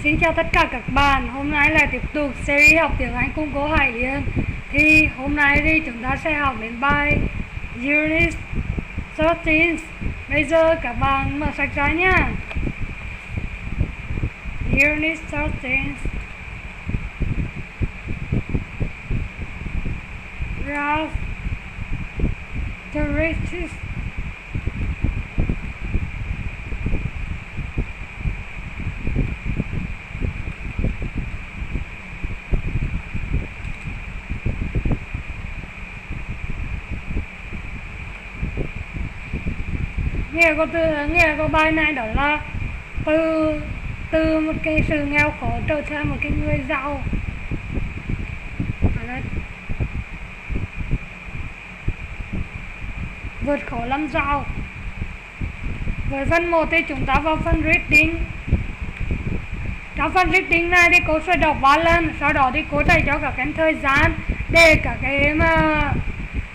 Xin chào tất cả các bạn. Hôm nay là tiếp tục series học tiếng Anh cùng cô Hải Yến. Thì hôm nay thì chúng ta sẽ học đến bài Unit 13. Bây giờ các bạn mở sách ra nhá. Unit 13. Graph the richest. Nghĩa của bài này đó là từ một cái sự nghèo khổ trở thành một cái người giàu. Vượt khổ làm giàu. Với phần 1 thì chúng ta vào phần reading. Trong phần reading này thì cô sẽ đọc 3 lần, sau đó thì cô dạy cho các em thời gian để các em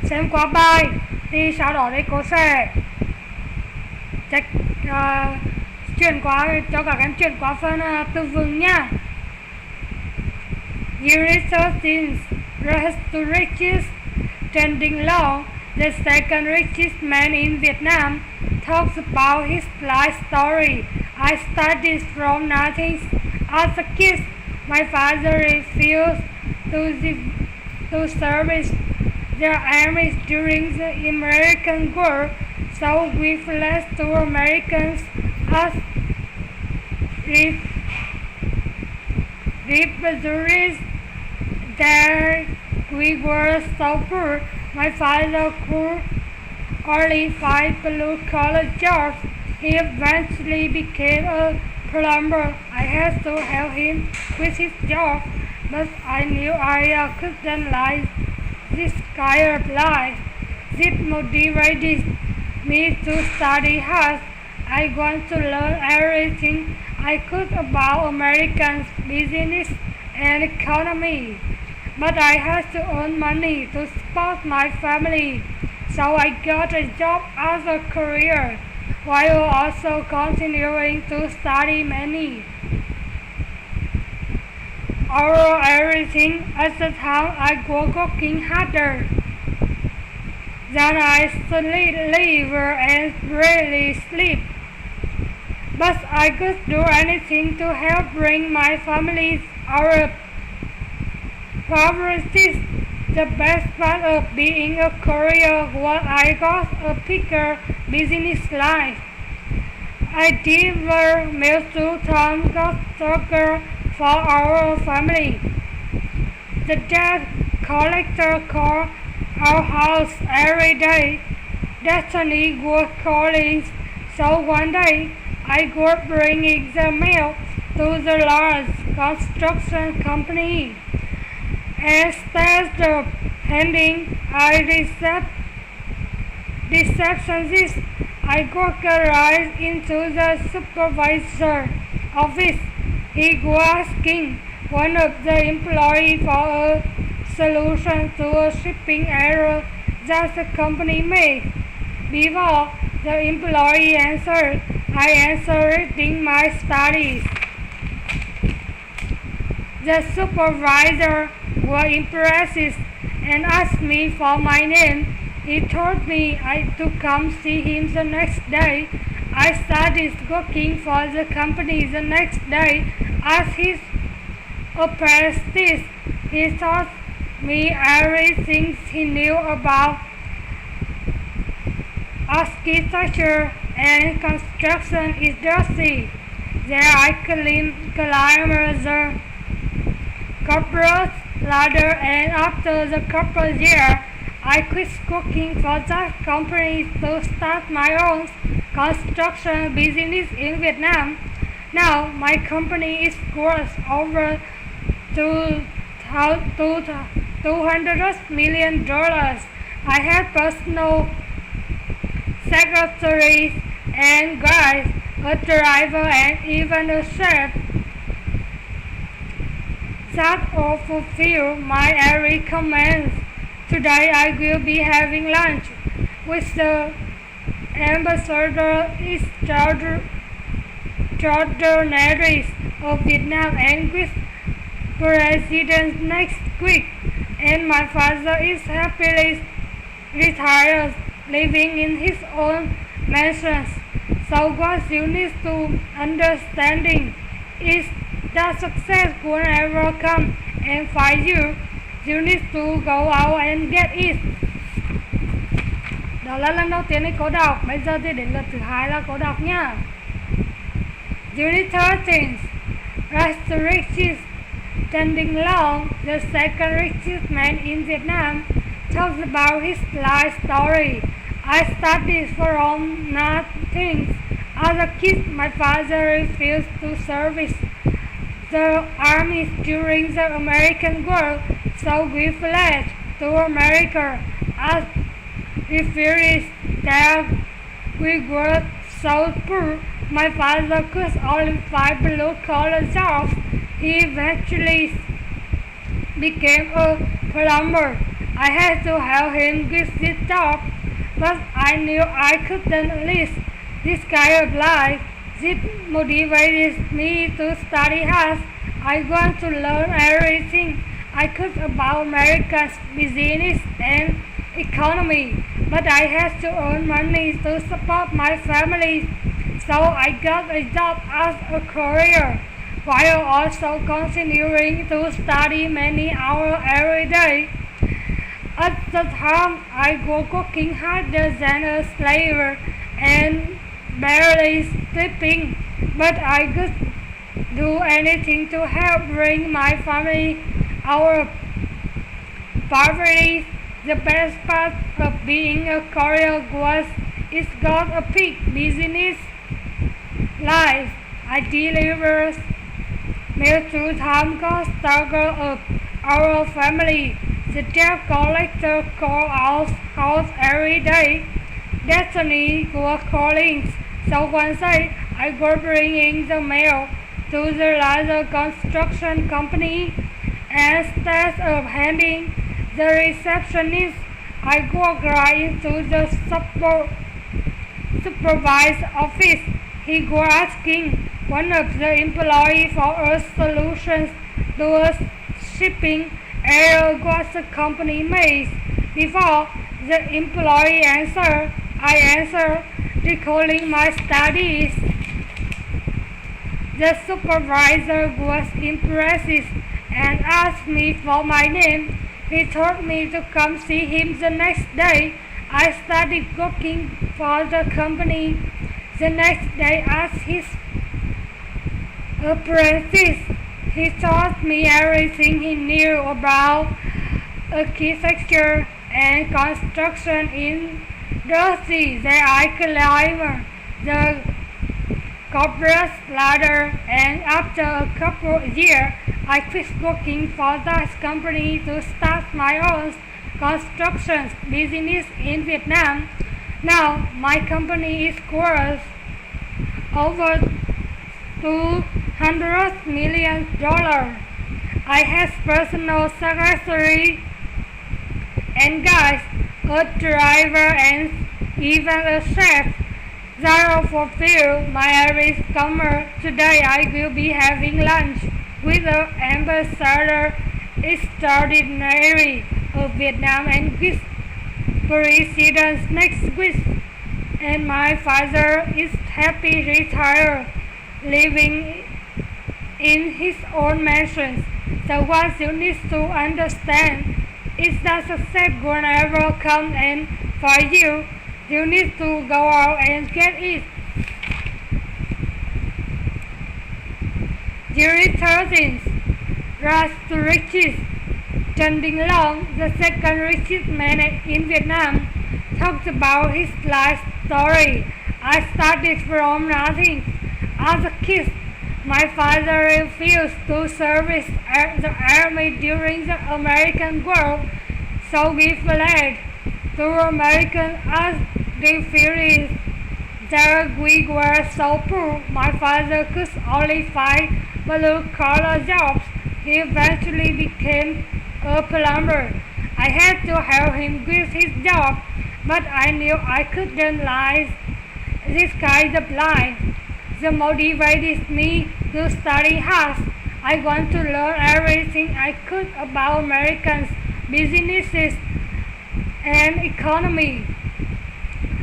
xem qua bài. Thì sau đó thì cô sẽ chuyển qua cho các em chuyển qua phần từ vựng nhá. Unit 13. Rise to riches. Trending low. The second richest man in Vietnam talks about his life story. I started from nothing as a kid. My father refused to service the army during the American War, so we fled to Americans as refugees. There we were so poor. My father could only find blue-collar jobs. He eventually became a plumber. I had to help him with his job, but I knew I couldn't live this kind of life. This motivated me to study hard. I want to learn everything I could about American business and economy. But I had to earn money to support my family, so I got a job as a career, while also continuing to study many. Over everything at the time I was working harder than I should live and rarely sleep. But I could do anything to help bring my family out of poverty. The best part of being a career was I got a bigger business life. I delivered meals to Tom got sugar for our family. The debt collector called our house every day. Destiny was calling, so one day I was bringing the mail to the large construction company. Instead of handing receptionist, I got right into the supervisor office. He was asking one of the employees for a solution to a shipping error that the company made. Before the employee answered, I answered reading my studies. The supervisor was impressed and asked me for my name. He told me to come see him the next day. I started working for the company the next day as his apprentice. He taught me everything he knew about architecture and construction industry. There I climbed the corporate ladder, and after the couple years, I quit working for that company to start my own construction business in Vietnam. Now my company is worth over $200 million. I have personal secretaries and guides, a driver, and even a chef that all fulfill my every command. Today I will be having lunch with the ambassador extraordinaries of Vietnam and vice president next week, and my father is happily retired, living in his own mansion. So what you need to understanding is that success will never come and find you. You need to go out and get it. Đó là lần đầu tiên cô đọc. Bây giờ thì đến lượt thứ hai là cô đọc nha. Unit 13. The richest standing alone, the second richest man in Vietnam, talks about his life story. I started from nothing. As a kid, my father refused to service the army during the American War, so we fled to America. As refugees that we were so poor, my father could only find blue-collar jobs. He eventually became a plumber. I had to help him with this job, but I knew I couldn't live this kind of life. This motivated me to study hard. I want to learn everything I could about America's business and economy, but I had to earn money to support my family, so I got a job as a courier, while also continuing to study many hours every day. At the time, I was working harder than a slave and barely sleeping, but I could do anything to help bring my family out of poverty. The best part of being a courier was it's got a big business life. I deliver mail to time cost struggle of our family. The debt collector calls our house every day. Destiny was calling. So one day I was bringing the mail to the larger construction company, and instead of handing the receptionist, I walked right into the supervisor's office. He was asking one of the employees for a solution to a shipping error what the company made. Before the employee answered, I answered, recalling my studies. The supervisor was impressed and asked me for my name. He told me to come see him the next day. I started working for the company. The next day, as his apprentice, he taught me everything he knew about architecture and construction industry. Then I climbed the corporate ladder, and after a couple of years, I quit working for that company to start my own construction business in Vietnam. Now my company is worth over $200 million. I have personal secretary and guys, a driver, and even a chef. That fulfill my every summer. Today I will be having lunch with the ambassador extraordinary of Vietnam and vice president next week. And my father is happy retired, living in his own mansion. So what you need to understand is that success will never come and for you. You need to go out and get it. Unit 13. The richest standing alone, the second richest man in Vietnam, talks about his life story. I started from nothing. As a kid, my father refused to service the army during the American War, so we fled to American as refugees. There we were so poor, my father could only find blue-collar jobs. He eventually became a plumber. I had to help him with his job, but I knew I couldn't live this kind of life. The motivated me to study hard. I want to learn everything I could about American businesses and economy.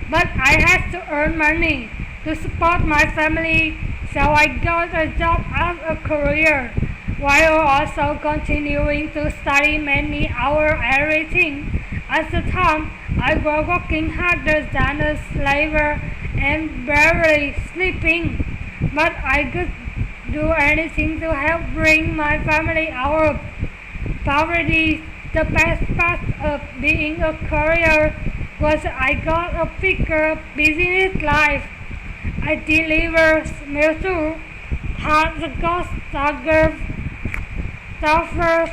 But I had to earn money to support my family, so I got a job as a career, while also continuing to study many hours everything. At the time, I was working harder than a slave and barely sleeping, but I could do anything to help bring my family out of poverty. The best part of being a career was I got a bigger business life. I delivered meals to had the cost tougher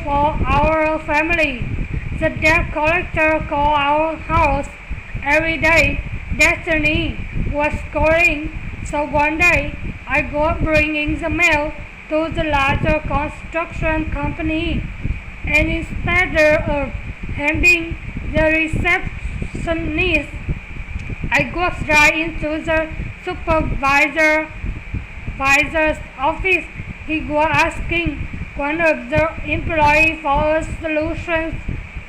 for our family. The debt collector called our house every day. Destiny was calling, so one day I got bringing the mail to the larger construction company, and instead of handing the receptionist, I got right into the supervisor's office. He was asking one of the employees for a solution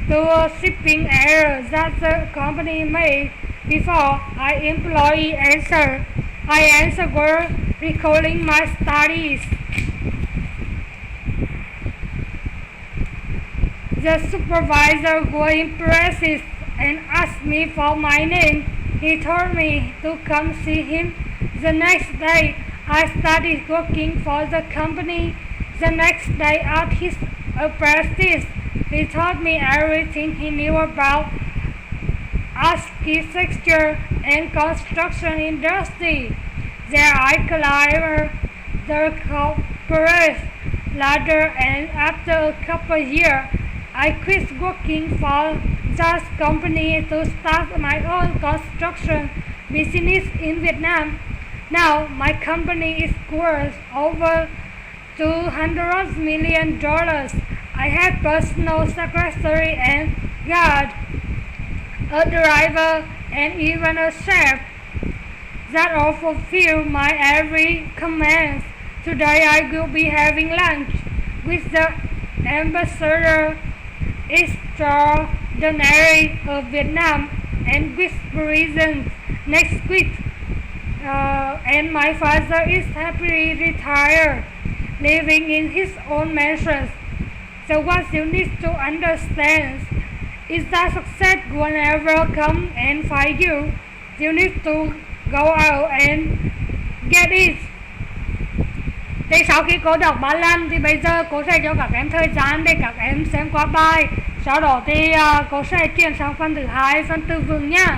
to a shipping error that the company made. Before employee answered, I answered while recalling my studies. The supervisor was impressed and asked me for my name. He told me to come see him. The next day, I started working for the company. The next day at his apprentice, he taught me everything he knew about architecture and construction industry. There I climbed the corporate ladder, and after a couple of years, I quit working for that company to start my own construction business in Vietnam. Now my company is worth over $200 million. I have personal secretary and guard, a driver, and even a chef that all fulfill my every command. Today I will be having lunch with the ambassador extraordinary of Vietnam and with President next week. And my father is happily retired, living in his own mansion. So what you need to understand is that success will never come and find you. You need to go out and get it. Thì sau khi cô đọc 3 lần thì bây giờ cô sẽ cho các em thời gian để các em xem qua bài. Sau đó thì cô sẽ chuyển sang phần thứ hai, phần từ vựng nhá.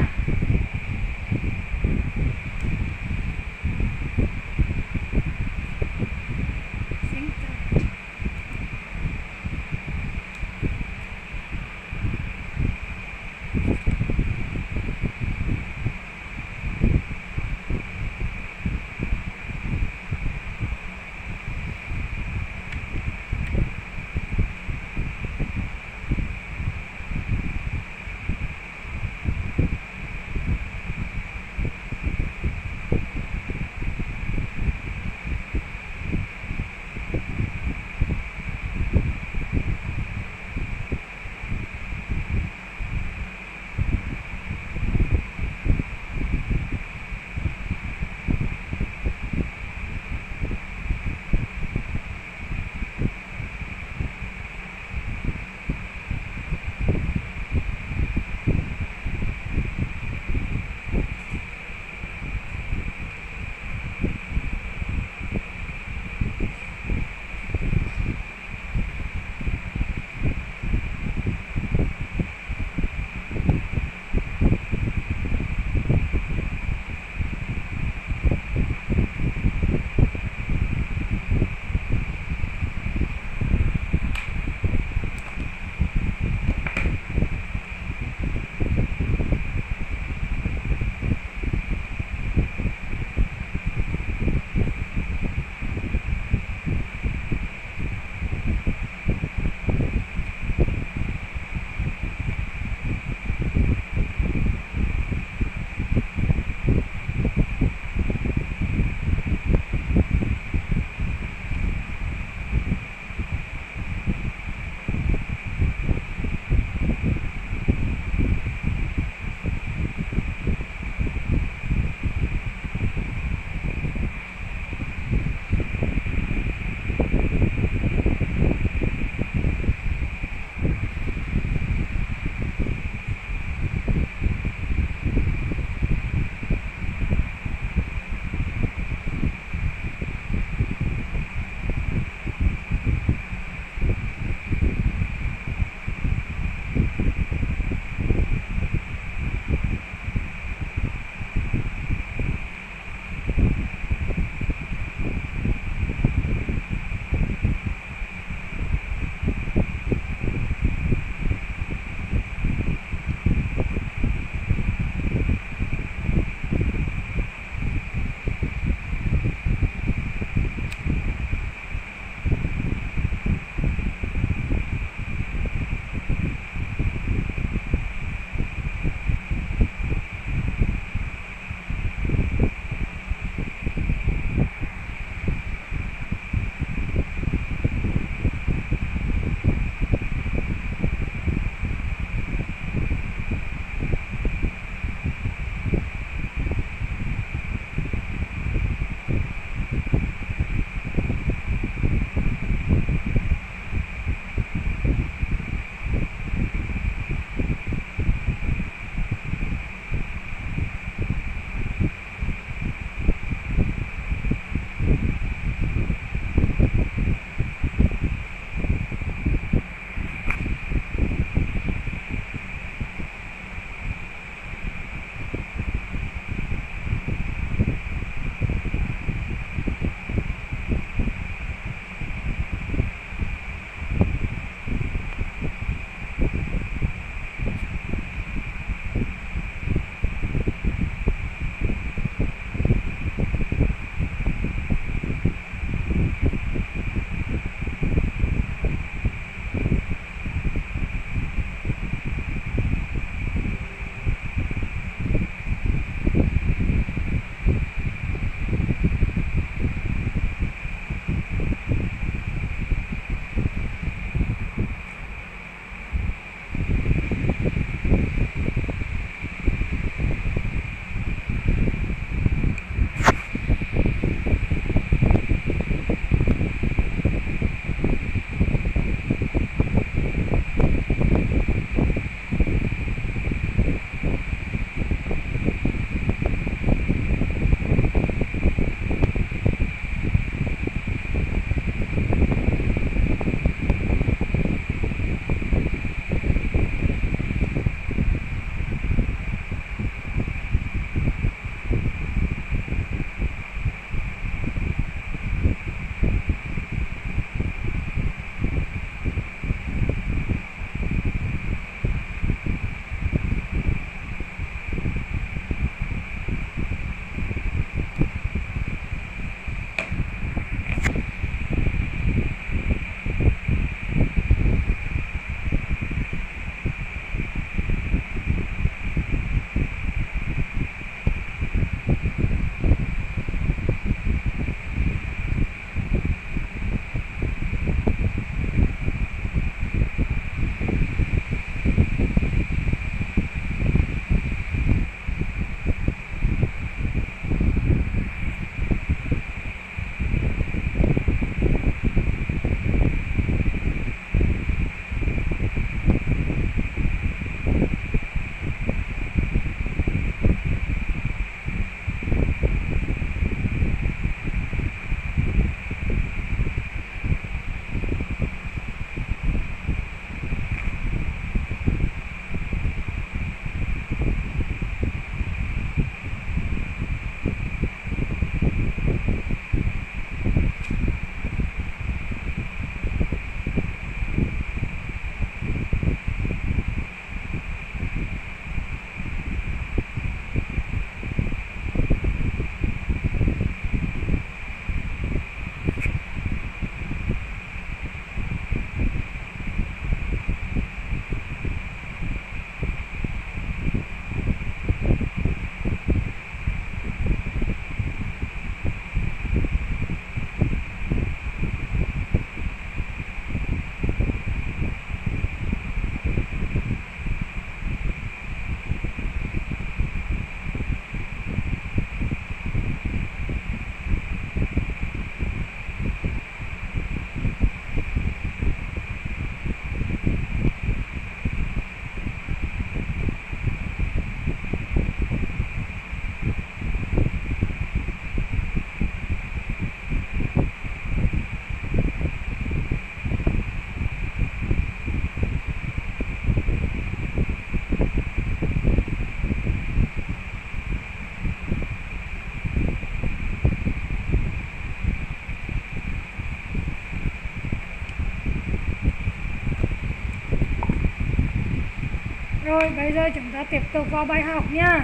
Rồi bây giờ chúng ta tiếp tục vào bài học nha.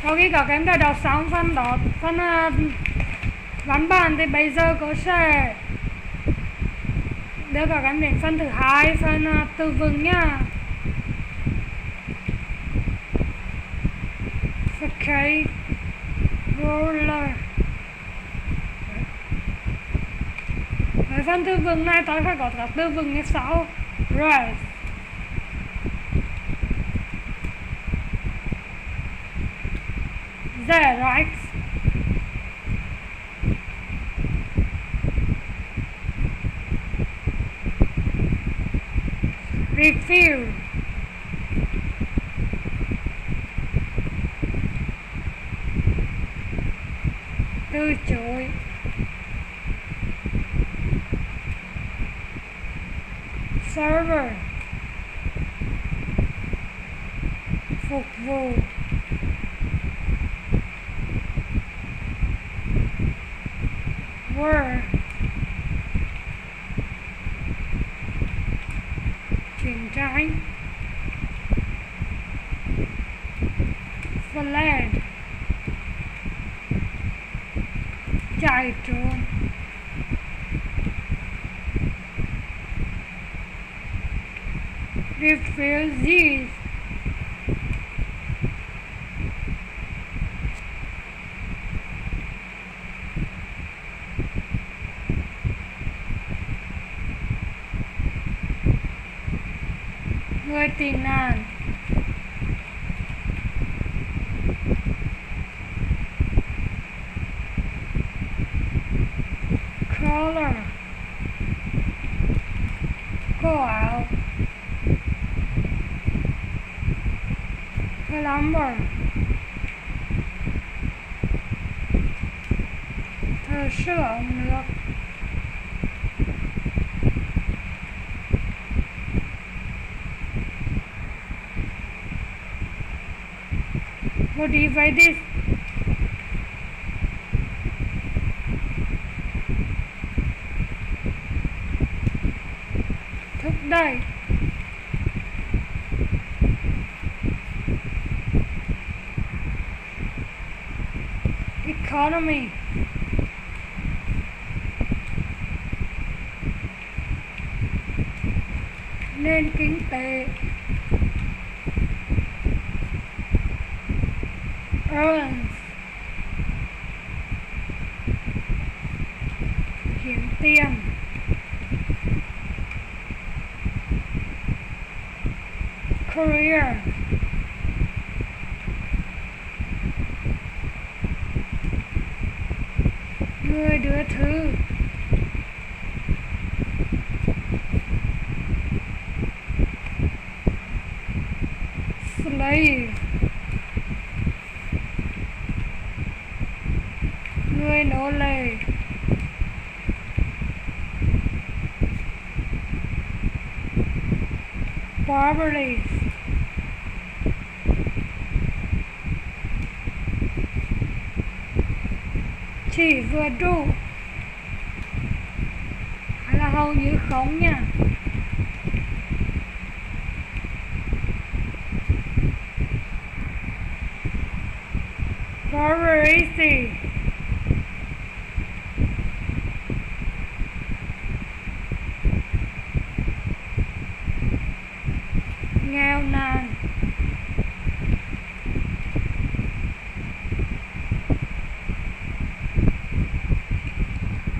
Sau khi các em đã đọc xong phần đó, phần văn bản, thì bây giờ cô sẽ đưa các em đến phần thứ hai, phần từ vựng nha. Skate, roller. Với phần từ vựng này tôi phải có các từ vựng như sau: race, xerox, refill, từ chối, server, phục vụ, were, chiến tranh, fled, chạy trốn, refugees, người tị nạn, color, cô áo, plumber, thợ sửa ống nước, motivated, thúc đẩy, economy, nền kinh tế, earns, kiếm tiền, career, người đưa thư, slave, người nô lệ, poverty, chỉ vừa đủ hay là hầu như không nha. Poverty, nghèo nàn,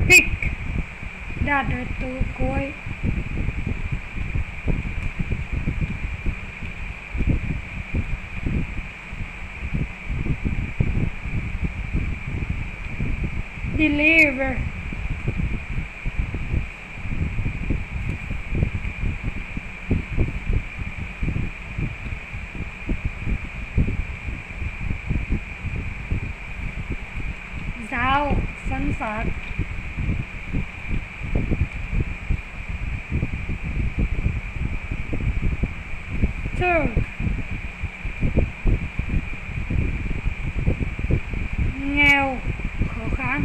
peak, đạt ở từ cuối, deliver, giao, phân phát, serve, nghèo, khó khăn,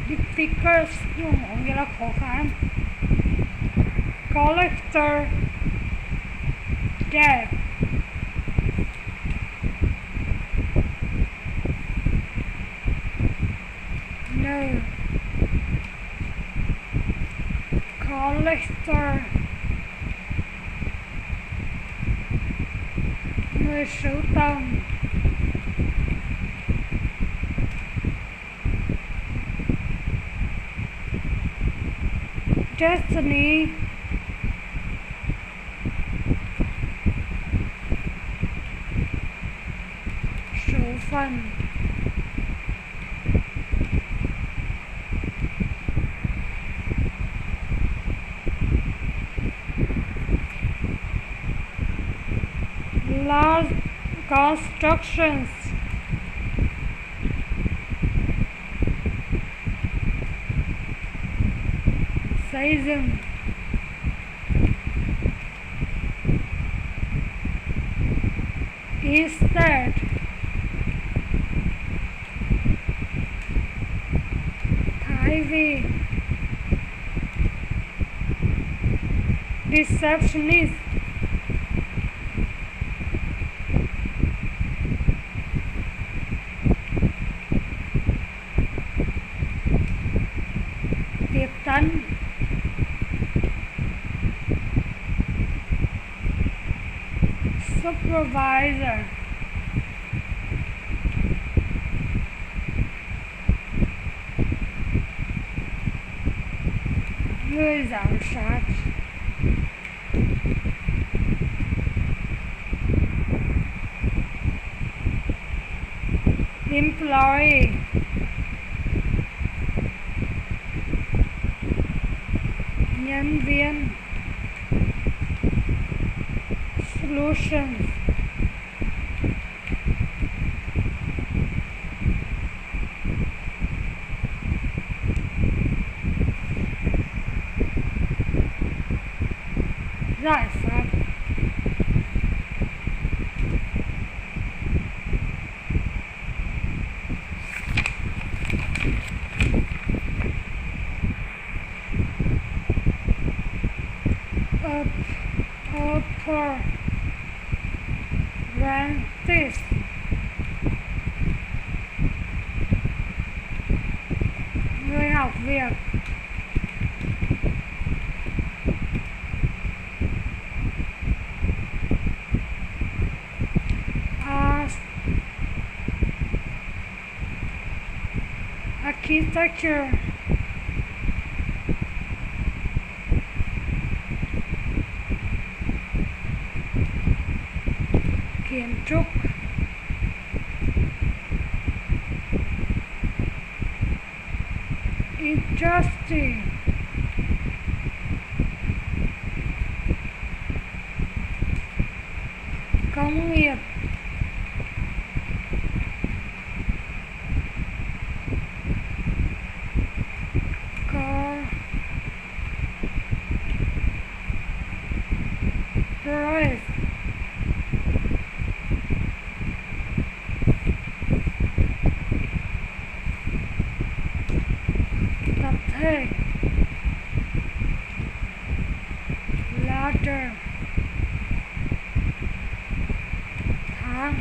defeat, difficult dùng có nghĩa là khó khăn. Collector debt. No. Collector người sưu tầm. Destiny số phận. Large constructions. Xây dựng. Instead. Thay vì. Deceptionist. Tiếp tân. Supervisor. Người giám sát. Employee. Nhân viên. Solutions. Giải pháp. Apprentice. Người học việc. Architecture. Kiến trúc. Industry. Công nghiệp. Corporate. Tập thể. Ladder. Thang.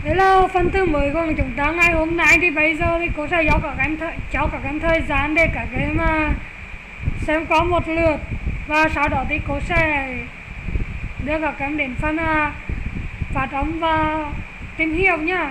Đấy là phần thứ mới của chúng ta ngày hôm nay. Thì bây giờ thì cô sẽ cho các em thời gian để các em xem có một lượt, và sau đó thì cô sẽ đưa các em đến phần phát âm và tìm hiểu nhá.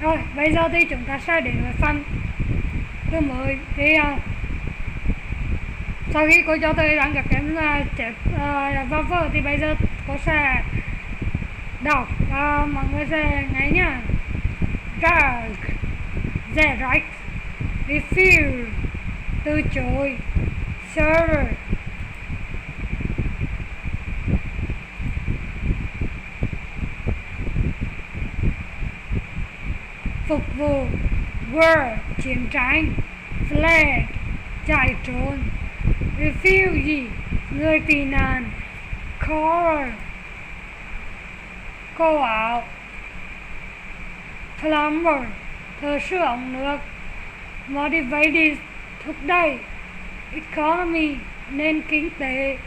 Rồi, bây giờ thì chúng ta sẽ đến với phần từ mới. Thì sau khi cô cho tôi đăng các em chép vào vở thì bây giờ cô sẽ đọc và mọi người sẽ nghe nhá. Dark, direct, refuse, từ chối, server, phục vụ, war, chiến tranh, fled, chạy trốn, refugee, người tị nạn, caller, cô áo, plumber, thợ sửa ống nước, motivated, thúc đẩy, economy, nền kinh tế,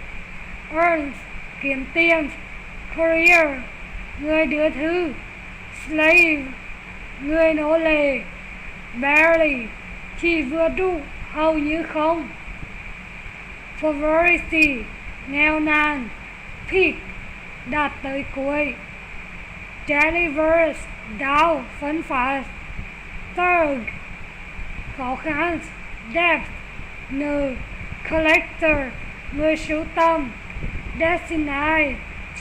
earns, kiếm tiền, career, người đưa thư, slave, người nô lệ, barely, chỉ vừa đủ, hầu như không, poverty, nghèo nàn, peak, đạt tới cuối, delivers, đau, phân phát, third, khó khăn, debt, nợ, collector, người sưu tầm, destiny,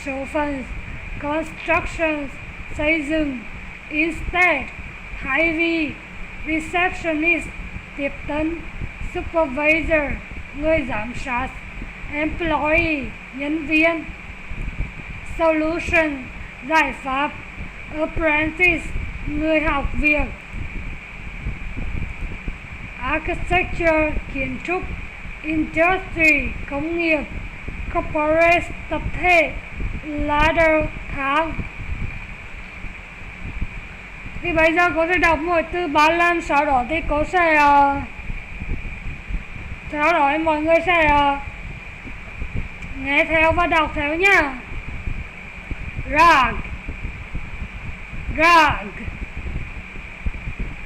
số phận, construction, xây dựng, instead, thay vì, receptionist, tiếp tân, supervisor, người giám sát, employee, nhân viên, solution, giải pháp, apprentice, người học việc, architecture, kiến trúc, industry, công nghiệp, corporate, tập thể, ladder, thang. Thì bây giờ cô sẽ đọc mỗi từ 3 lần, sau đó thì cô sẽ sau đó mọi người sẽ nghe theo và đọc theo nhá. Rag, rag,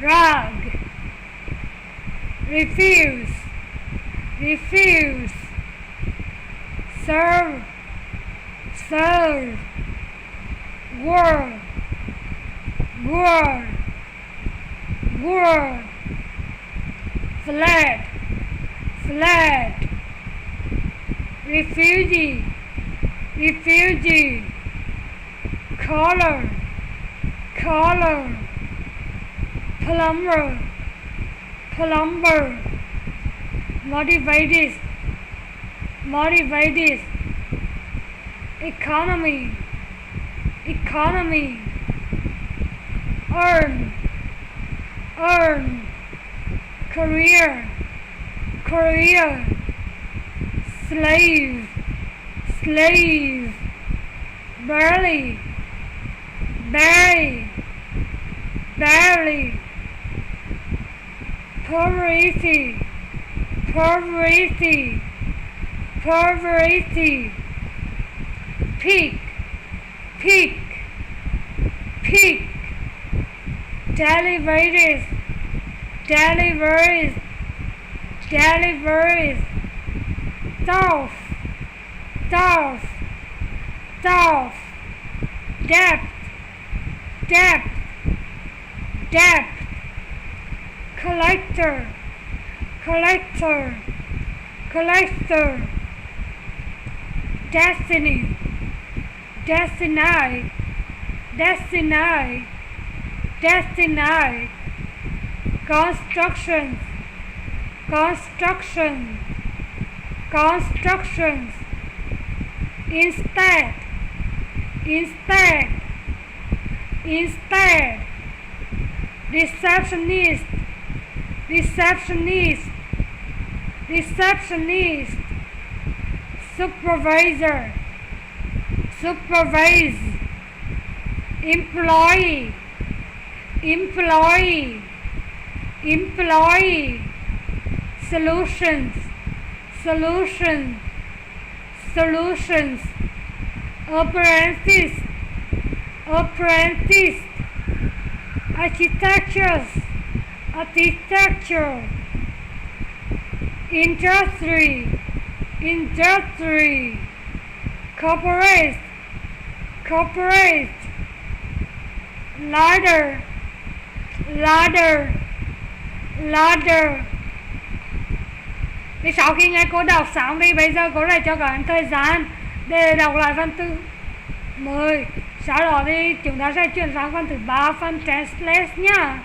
rag, refuse, refuse, serve, serve, world, world, world, fled, fled, refugee, refugee, color, color, plumber, plumber, motivated, motivated, economy, economy, earn, earn, career, career, slave, slave, barely, barely, barely, poverty, poverty, poverty, peak, peak, peak, deliveries, deliveries, deliveries, tough, tough, tough, debt, debt, debt, collector, collector, collector, destiny, destiny, destiny, destiny, construction, construction, constructions, instead, instead, instead, receptionist, receptionist, receptionist, supervisor, supervise, employee, employee, employee, solutions, solutions, solutions, apprentice, apprentice, architectures, architecture, industry, industry, corporate, corporate, ladder, ladder, ladder. Thì sau khi nghe cô đọc xong thì bây giờ cô sẽ cho các bạn thời gian để đọc lại phần thứ 10. Sau đó thì chúng ta sẽ chuyển sang phần thứ 3, phần translate nhá.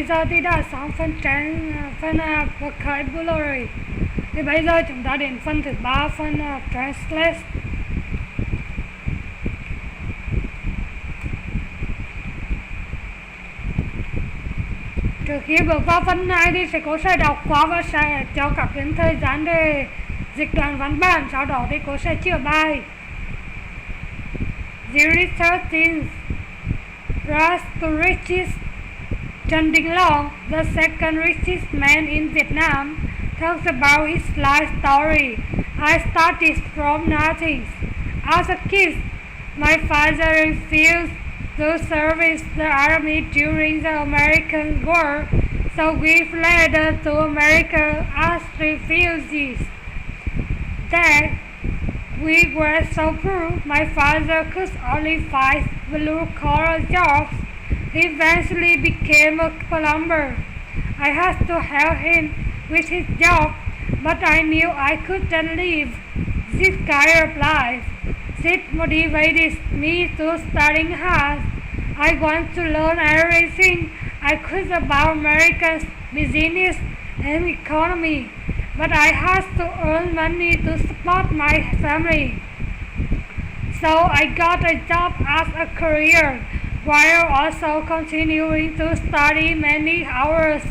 bây giờ thì đã xong phần vocabulary. Thì bây giờ chúng ta đến phần thứ ba, phần translate. Trước khi bước vào phần này thì cô sẽ đọc qua và sẽ cho các em thời gian để dịch đoạn văn bản, sau đó thì cô sẽ chữa bài. Series 13 Ras to Riches. Trần Đình Long, the second richest man in Vietnam, talks about his life story. I started from nothing. As a kid, my father refused to serve the army during the American War, so we fled to America as refugees. Then, we were so poor, my father could only find blue-collar jobs. He eventually became a plumber. I had to help him with his job, but I knew I couldn't live this kind of life. This motivated me to studying hard. I want to learn everything I could about American business and economy, but I had to earn money to support my family. So I got a job as a career, while also continuing to study many hours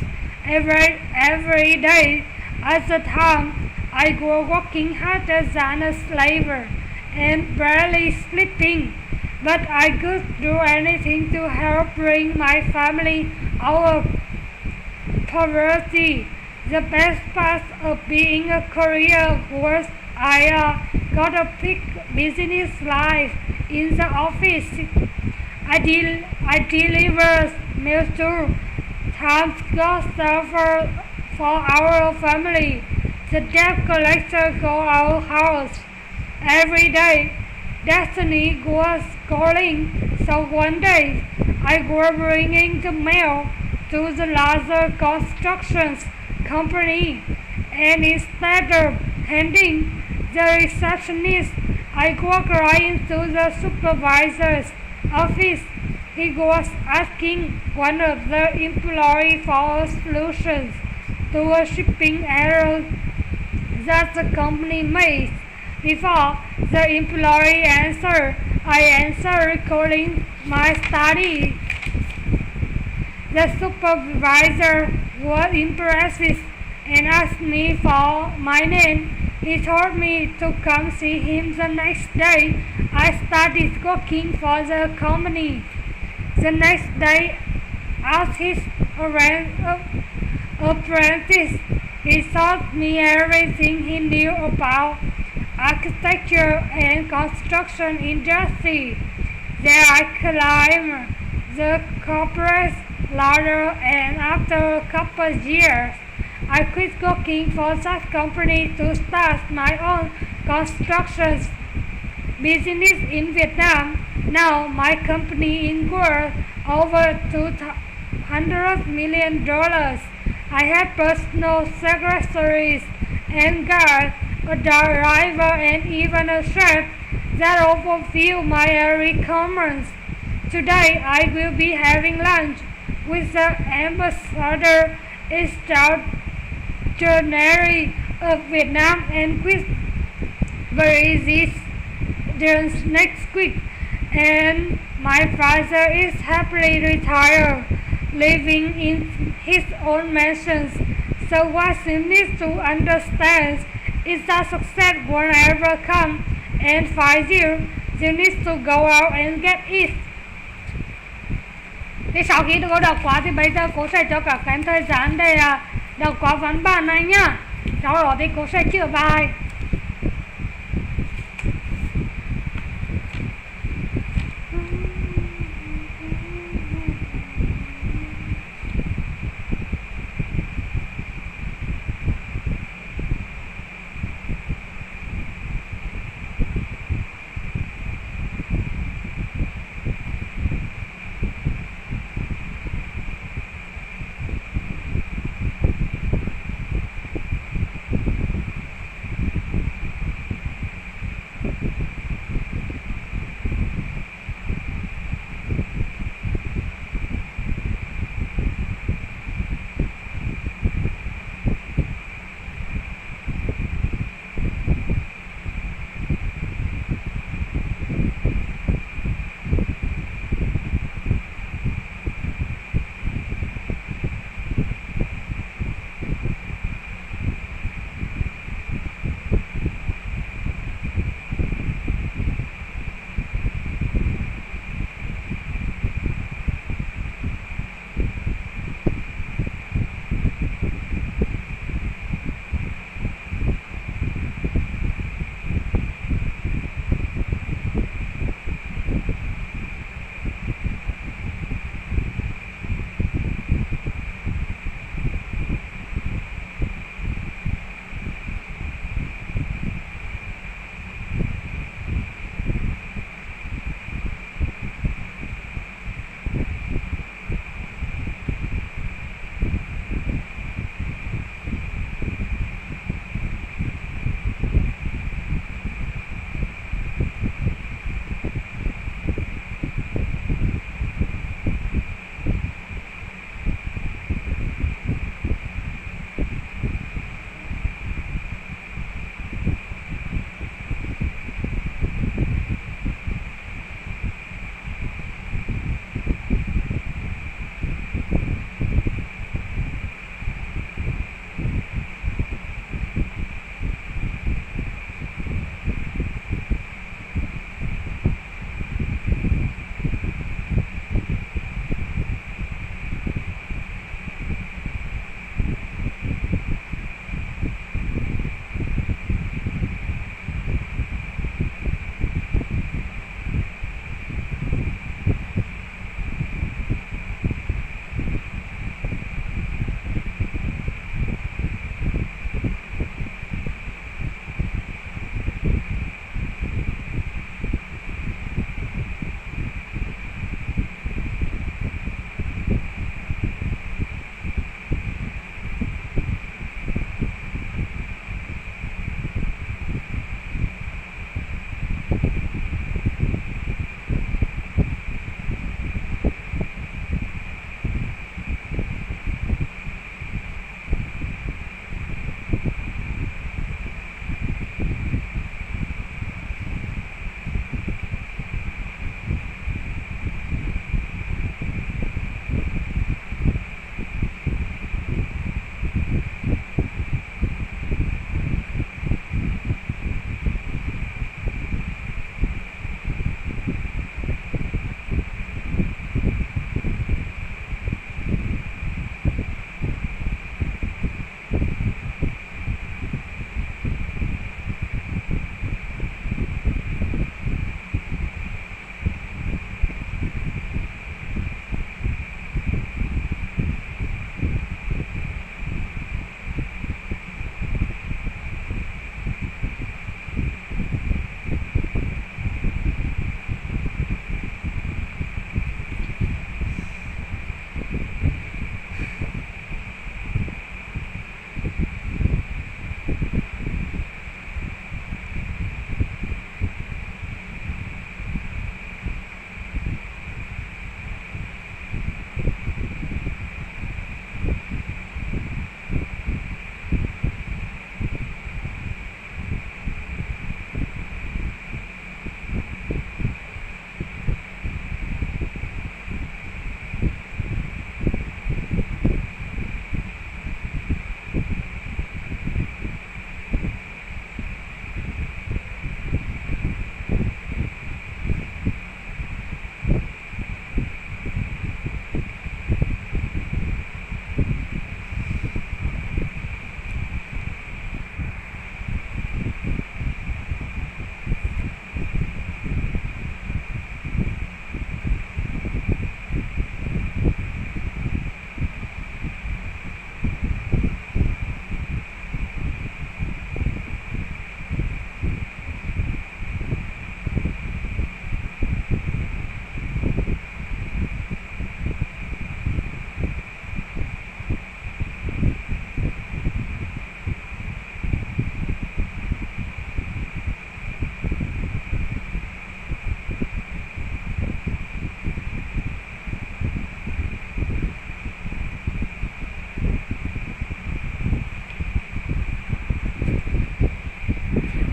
every day. At the time, I was working harder than a slave and barely sleeping, but I could do anything to help bring my family out of poverty. The best part of being a career was I got a big business life in the office. I delivered mail to times got server for our family. The debt collector go our house every day. Destiny was calling, so one day I was bringing the mail to the larger construction company, and instead of handing the receptionist, I walked right into the supervisor's office. He was asking one of the employees for a solution to a shipping error that the company made. Before the employee answered, I answered recalling my study. The supervisor was impressed and asked me for my name. He told me to come see him the next day. I started working for the company. The next day, as his apprentice, he taught me everything he knew about architecture and construction industry. There I climbed the corporate ladder, and after a couple of years, I quit working for that company to start my own construction business in Vietnam. Now my company is worth over $200 million. I have personal secretaries and guards, a driver, and even a chef that all fulfill my requirements. Today I will be having lunch with the ambassador extraordinary of Vietnam and with this next week. And my father is happily retired, living in his own mansions. So what you need to understand is that success won't ever come and find you. You need to go out and get it. Thì sau khi cô đọc qua thì bây giờ cô sẽ cho các em thời gian để đọc qua văn bản này nhá. Sau đó thì cô sẽ chữa bài.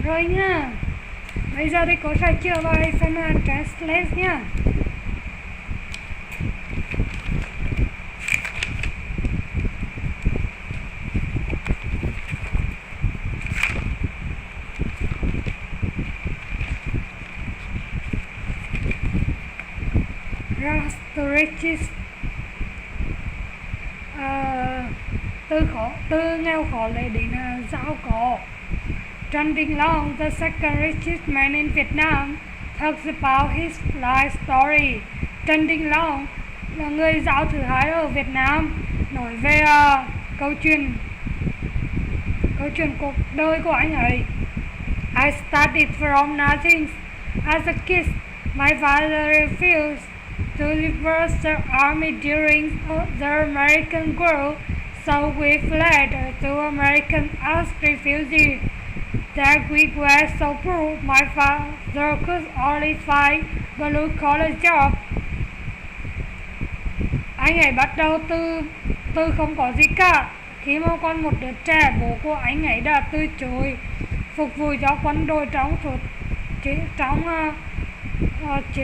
Rồi nha. Bây giờ thì cô sẽ chữa bài phần translate nha. Rags to riches. Từ nghèo khó lên đến giàu có. Trending Long, the second richest man in Vietnam, talks about his life story. Trending Long là người giàu thứ hai ở Việt Nam, nói về câu chuyện cuộc đời của anh ấy. I started from nothing. As a kid, my father refused to reverse the army during the American War, so we fled to American as refugees. That we were so poor, my father could only find blue-collar jobs. Anh ấy bắt đầu từ không có gì cả. Khi mà còn một đứa trẻ, bố của anh ấy đã từ chối phục vụ cho quân đội trong chiến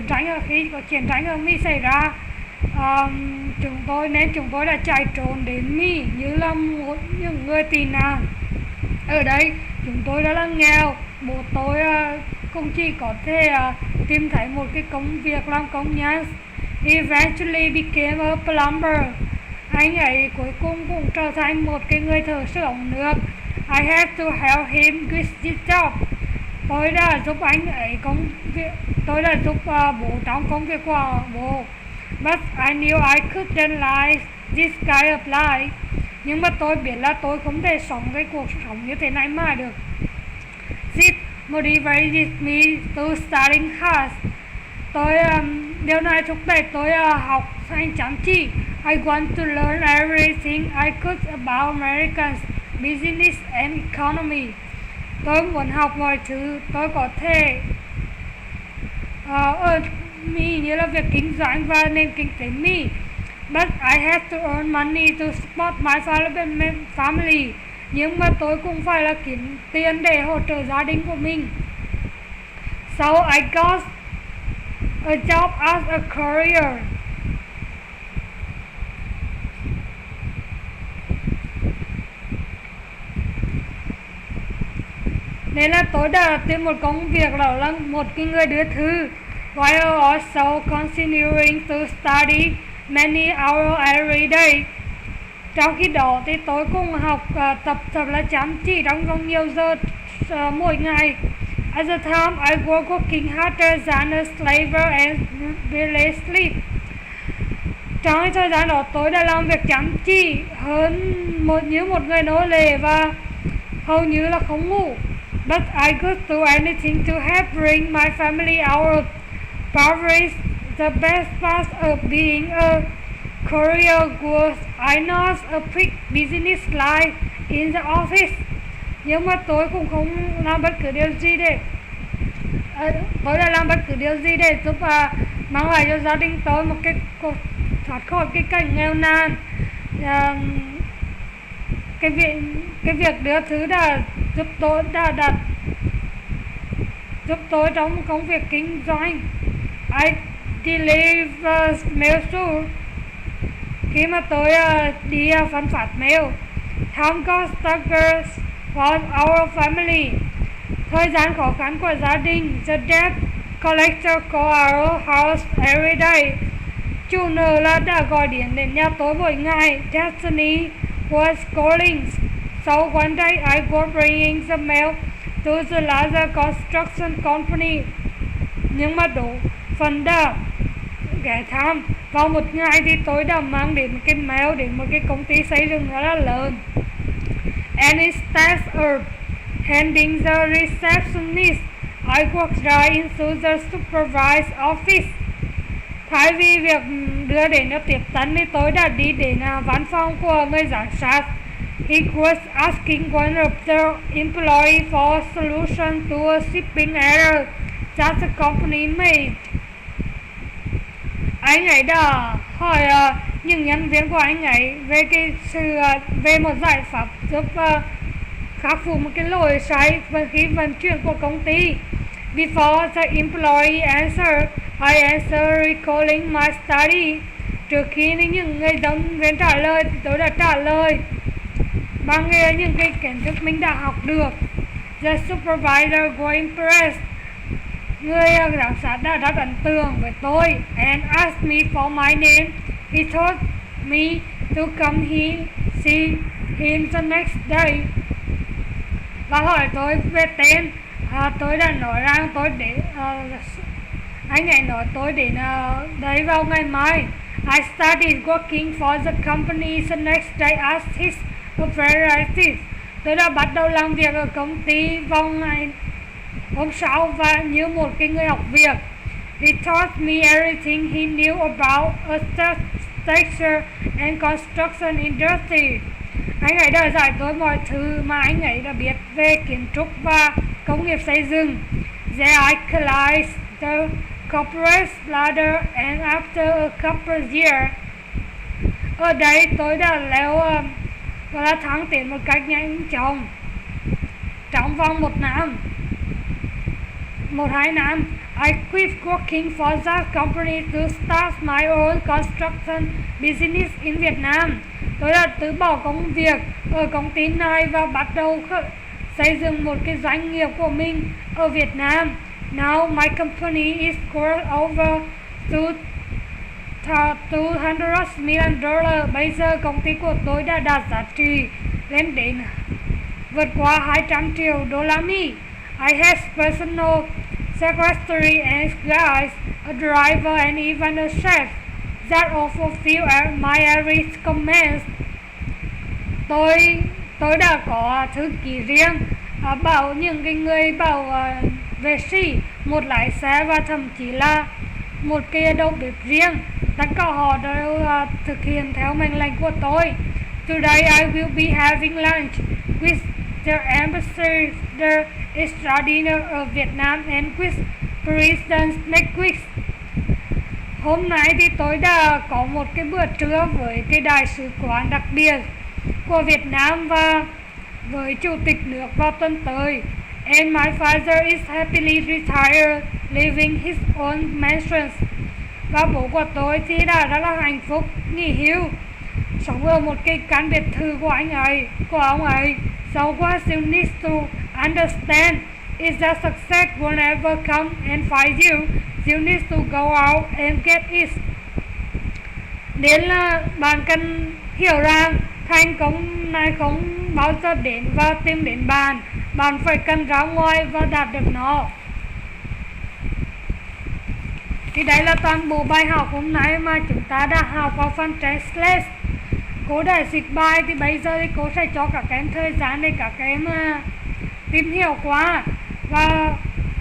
tranh, khi có chiến tranh ở Mỹ xảy ra. Chúng tôi đã chạy trốn đến Mỹ như là những người tị nạn. Ở đây chúng tôi rất là nghèo. Bố tôi cũng chỉ có thể tìm thấy một cái công việc làm công nhân. He eventually became a plumber. Anh ấy cuối cùng cũng trở thành một cái người thợ sửa ống nước. I had to help him with his job. Tôi đã giúp anh ấy tôi đã giúp bố trong công việc của bố. But I knew I couldn't live this kind of life. Nhưng mà tôi biết là tôi không thể sống cái cuộc sống như thế này mãi được. This motivated me to studying hard. Điều này thúc đẩy tôi học hành chăm chỉ. I want to learn everything I could about American business and economy. Tôi muốn học mọi thứ tôi có thể ở Mỹ, như là việc kinh doanh và nền kinh tế Mỹ. But I had to earn money to support my family. Nhưng mà tôi cũng phải là kiếm tiền để hỗ trợ gia đình của mình. So I got a job as a courier. Nên là tôi đã tìm một công việc đó là một cái người đưa thư. While also continuing to study many hours every day. Trong khi đó thì tôi cũng học tập thật là chăm chỉ trong vòng nhiều giờ mỗi ngày. At the time I was working harder than a slave and barely sleep. Trong thời gian đó tôi đã làm việc chăm chỉ hơn như một người nô lệ và hầu như là không ngủ. But I could do anything to help bring my family out of poverty. The best part of being a courier was I not a quick business life in the office. Nhưng mà tôi cũng không làm bất cứ điều gì để tôi đã làm bất cứ điều gì để giúp mang lại cho gia đình tôi một cái cuộc thoát khỏi cái cảnh nghèo nàn. Cái việc đưa thứ đã giúp tôi trong công việc kinh doanh. I deliver mail too. Khi mà tôi đi phân phát mail. Time got stucker for our family. Thời gian khó khăn của gia đình. The debt collector call our house every day. Chủ nợ là đã gọi điện đến nhà tôi mỗi ngày. Destiny was calling. So one day I was bringing the mail to the larger construction company. Nhưng mà đủ phần đã ghé thăm. Vào một ngày thì tôi đã mang đến cái mail đến một cái công ty xây dựng rất là lớn. And instead of handing the receptionist, I walked right into the supervisor's office. Thay vì việc đưa đến cho tiếp tân thì tôi đã đi đến văn phòng của người giám sát. He was asking one of the employees for a solution to a shipping error that the company made. Anh ấy đã hỏi những nhân viên của anh ấy về một giải pháp giúp khắc phục một cái lỗi sai khi vận chuyển của công ty. Before the employee answer, I answer recalling my study. Trước khi những người giống viên trả lời thì tôi đã trả lời bằng những cái kiến thức mình đã học được. The supervisor was impressed. Người giám sát đã rất ấn tượng với tôi and asked me for my name. He told me to come see him the next day. Và hỏi tôi về tên. Tôi đã nói rằng tôi đến anh ấy nói tôi đến đấy vào ngày mai. I started working for the company the next day as his apprentice. Tôi đã bắt đầu làm việc ở công ty vào ngày hôm sau và như một cái người học việc. He taught me everything he knew about architecture and construction industry. Anh ấy đã dạy tôi mọi thứ mà anh ấy đã biết về kiến trúc và công nghiệp xây dựng. There I climbed the corporate ladder and after a couple of years. Ở đây tôi đã leo và đã thăng tiến một cách nhanh chóng trong vòng 1-2 năm. I quit working for that company to start my own construction business in Vietnam. Tôi đã từ bỏ công việc ở công ty này và bắt đầu xây dựng một cái doanh nghiệp của mình ở Việt Nam. Now my company is worth over $200 million. Bây giờ công ty của tôi đã đạt giá trị lên đến vượt qua 200 triệu đô la Mỹ. I have personal secretary and guys, a driver and even a chef that all fulfill my every commands. Tôi đã có thư ký riêng, bảo những cái người bảo vệ sĩ, một lái xe và thậm chí là một cái đầu bếp riêng. Tất cả họ đều thực hiện theo mệnh lệnh của tôi. Today I will be having lunch with the ambassador extraordinaire of Vietnam and with President next week. Hôm nay thì tôi đã có một cái bữa trưa với cái đại sứ quán đặc biệt của Việt Nam và với chủ tịch nước vào tuần tới. And my father is happily retired, living his own mansions. Và bố của tôi thì đã rất là hạnh phúc nghỉ hưu, sống ở một cái căn biệt thự của ông ấy. So what you need to understand is that success will never come and find you. You need to go out and get it. Nên là bạn cần hiểu rằng thành công này không bao giờ đến và tìm đến bạn. Bạn phải cần ra ngoài và đạt được nó. Thì đấy là toàn bộ bài học hôm nay mà chúng ta đã học vào phần translate. Cô đã dịch bài thì bây giờ thì cô sẽ cho các em thời gian để các em tìm hiểu qua. Và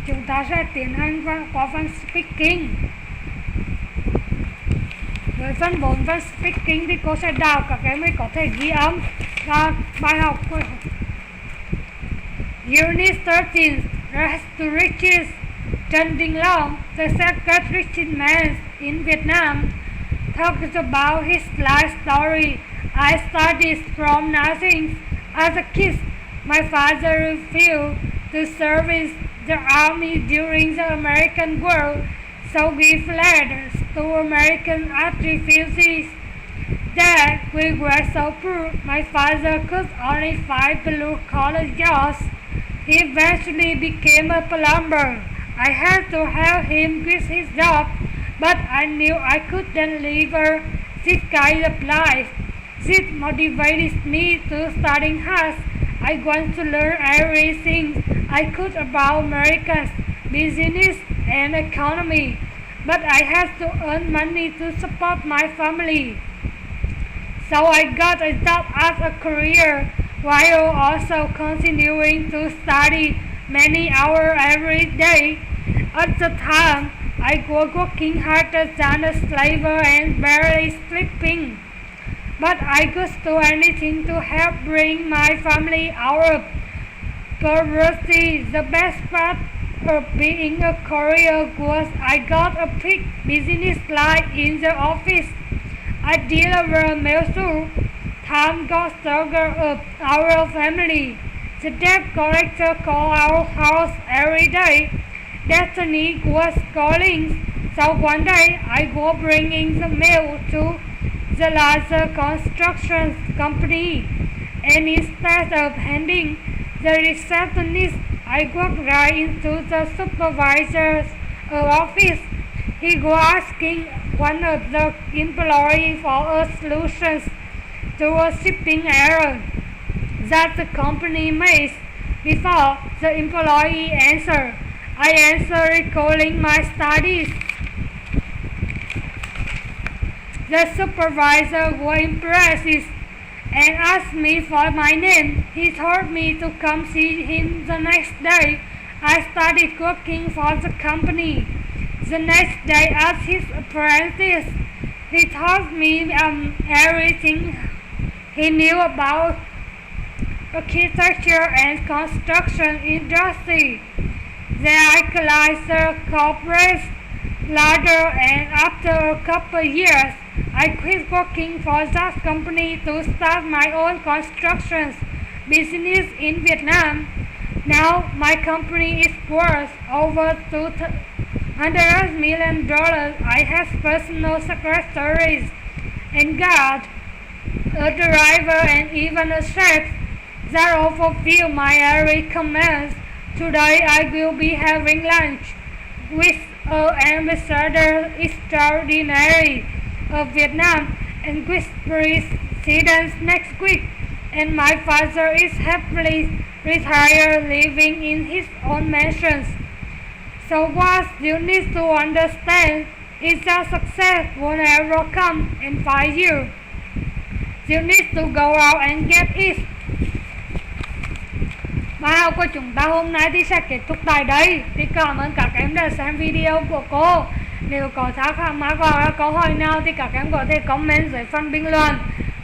chúng ta sẽ tiến hành qua phần speaking. Với phần 4, phần speaking thì cô sẽ đào các em mới có thể ghi âm và bài học của Unit 13, Rags to Riches. Trần Đình Long, the second richest man in Vietnam, talks about his life story. I started from nothing. As a kid, my father refused to serve the army during the American War, so we fled to American as refugees. Then we were so poor, my father could only find blue-collar jobs. He eventually became a plumber. I had to help him with his job, but I knew I couldn't live this kind of life. This motivated me to studying hard. I want to learn everything I could about America's business and economy, but I had to earn money to support my family. So I got a job as a career while also continuing to study many hours every day. At the time, I was working harder than a slave and barely sleeping. But I could do anything to help bring my family out of poverty. The best part of being a courier was I got a big business line in the office. I delivered mail through. Time got stronger of our family. The debt collector called our house every day. Destiny was calling. So one day I go bringing the mail to the larger construction company, and instead of handing the receptionist, I walked right into the supervisor's office. He was asking one of the employees for a solution to a shipping error that the company made. Before the employee answered, I answered recalling my studies. The supervisor was impressed and asked me for my name. He told me to come see him the next day. I started working for the company. The next day, as his apprentice, he taught me everything he knew about architecture and construction industry. Then I climbed the corporate ladder, and after a couple of years, I quit working for that company to start my own construction business in Vietnam. Now my company is worth over $200 million. I have personal secretaries and guard, a driver, and even a chef that all fulfill my every command. Today I will be having lunch with ambassador extraordinary of Vietnam and with president next week, and my father is happily retired, living in his own mansions. So what you need to understand is that success will never come and find you. You need to go out and get it. Bài học của chúng ta hôm nay thì sẽ kết thúc tại đây. Thì cảm ơn các em đã xem video của cô. Nếu có thắc mắc hoặc câu hỏi nào thì các em có thể comment dưới phần bình luận.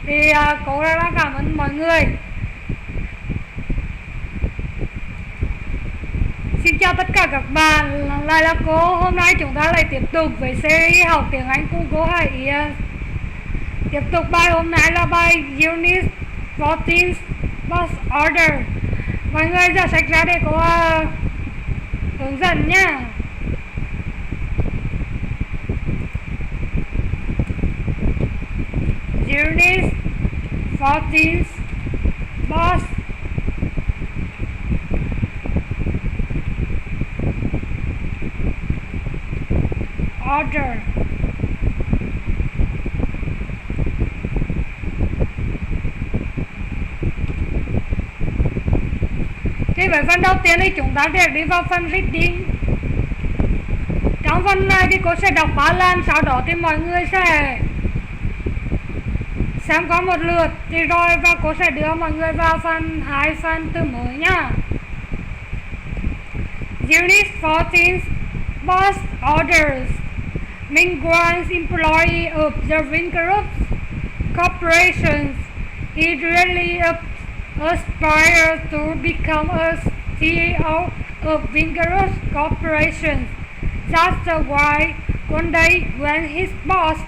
Thì cô rất là cảm ơn mọi người. Xin chào tất cả các bạn, lại là cô. Hôm nay chúng ta lại tiếp tục với series học tiếng Anh cùng cô Hải Yến. Tiếp tục bài hôm nay là bài Unit 14 Boss Order. Mọi người ra sách ra để cô hướng dẫn nhá. Unit 14 Boss Order. Thì với phần đầu tiên thì chúng ta sẽ đi vào phần reading. Trong phần này thì cô sẽ đọc 3 lần, sau đó thì mọi người sẽ xem có một lượt thì rồi, và cô sẽ đưa mọi người vào phần 2 phần từ mới nhá. Unit 14 Boss Orders. Main grants employee of the Vingarops Corporations. He really aspires to become a CEO of Vingarops Corporation. That's why one day when his boss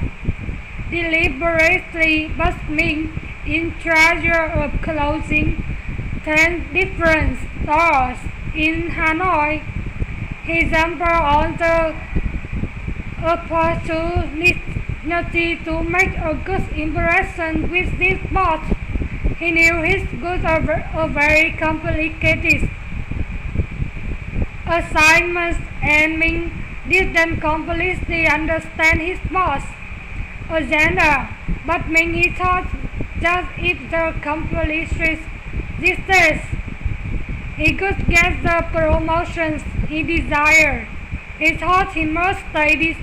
deliberately put me in charge of closing 10 different stores in Hanoi, he jumped on the opportunity to make a good impression with this boss. He knew his goods are very complicated assignments, and Ming didn't completely understand his boss' agenda, but Ming he thought that if the accomplishes this task, he could get the promotions he desired. He thought he must stay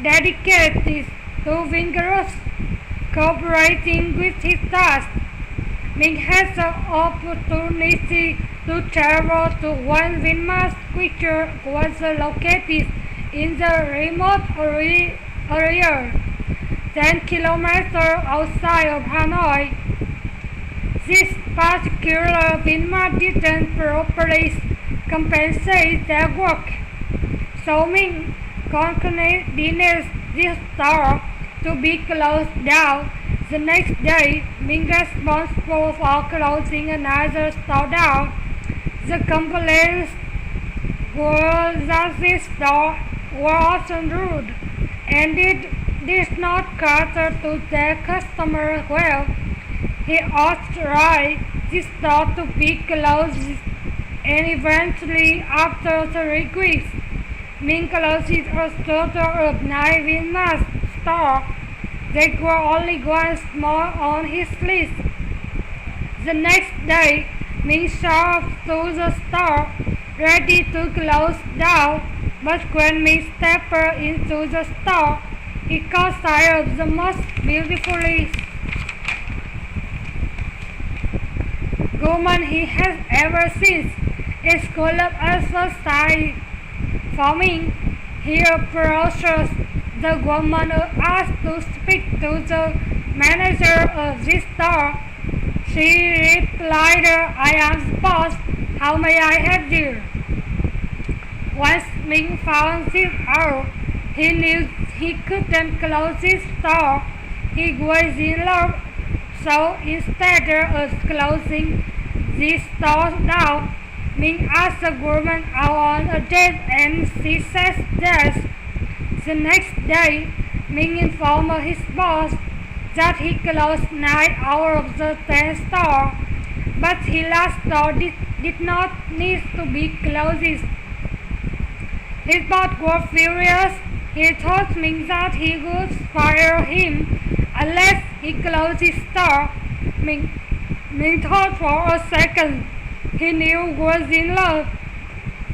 dedicated to vigorous cooperating with his task. Ming had the opportunity to travel to one windmass which was located in the remote area 10 kilometers outside of Hanoi. This particular windmass didn't properly compensate their work, so Ming coordinated this store to be closed down The next day, being responsible for closing another store down, the complaints were that this store were often rude and did not cater to their customers well. He authorized this store to be closed and eventually, after 3 weeks, Ming closed a total of 9 Vietnamese stores. There were only one more on his list. The next day, Ming showed up to the store, ready to close down, but when Ming stepped into the store, he caught sight of the most beautifully woman he has ever seen. It's full of exercise for Ming. He approaches the woman who asked to speak to the manager of this store. She replied, "I am the boss. How may I help you?" Once Ming found this out, he knew he couldn't close his store. He was in love, so instead of closing this store down, Ming asked the woman out on a date and she said yes. The next day, Ming informed his boss that he closed 9 out of the 10 stores, but his last store did not need to be closed. His boss was furious. He told Ming that he would fire him unless he closed his store. Ming thought for a second. He knew he was in love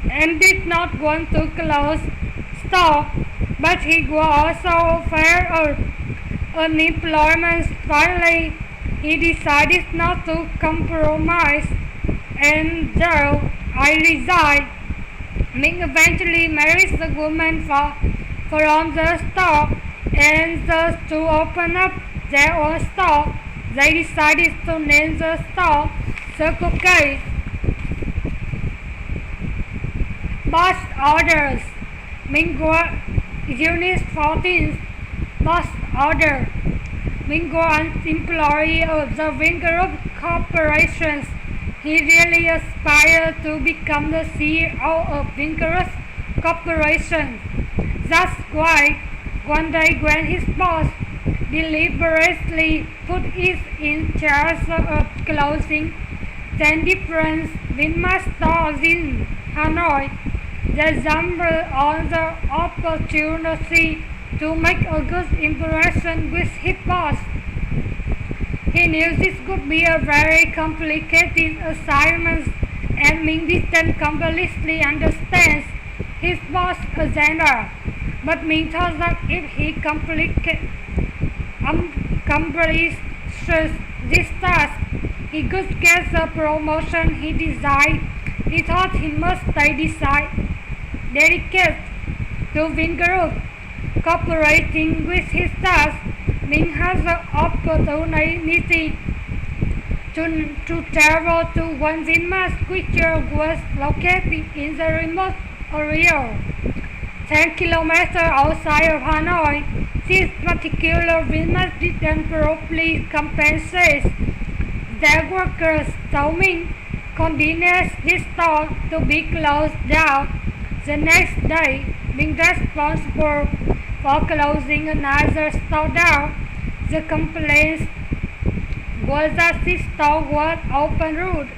and did not want to close store, but he was also afraid of unemployment. Finally, he decided not to compromise, and so I resigned. Ming eventually married the woman from the store, and the two opened up their own store. They decided to name the store Circle K. Boss orders. Ming was Unit 14. Boss order. Ming was an employee of the Vingroup Corporation. He really aspired to become the CEO of Vingroup Corporation. That's why one day when his boss deliberately put it in charge of closing 10 different Vinmart stores in Hanoi, they jumped on the opportunity to make a good impression with his boss. He knew this could be a very complicated assignment, and Ming didn't completely understand his boss' agenda. But Ming thought that if he accomplishes this task, he could get the promotion he desired. He thought he must stay dedicated to Vingroup. Cooperating with his task, Ming has the opportunity to travel to one Vinmart which was located in the remote area, 10 kilometers outside of Hanoi. This particular Vinmart didn't properly compensate their workers, so Ming convinced his store to be closed down. The next day, being responsible for closing another store down, the complaint was that this store was open rude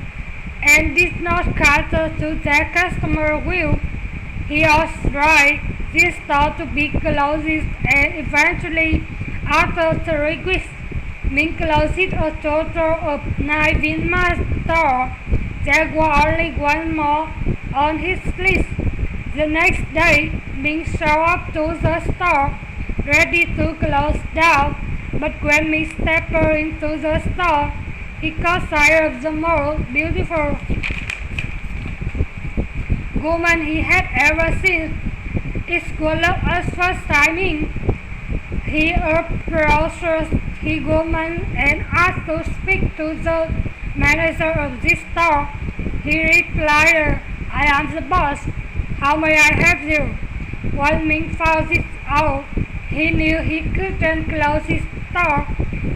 and did not cater to their customer will. He authorized this store to be closed, and eventually, after 3 weeks, Ming closed a total of 9 Vinmart stores. There was only one more on his list. The next day, Ming showed up to the store, ready to close down, but when Ming stepped into the store, he caught sight of the most beautiful woman he had ever seen. It's full of excitement. He approached the woman and asked to speak to the manager of this store. He replied, "I am the boss. How may I help you?" When Ming found this out, he knew he couldn't close his store.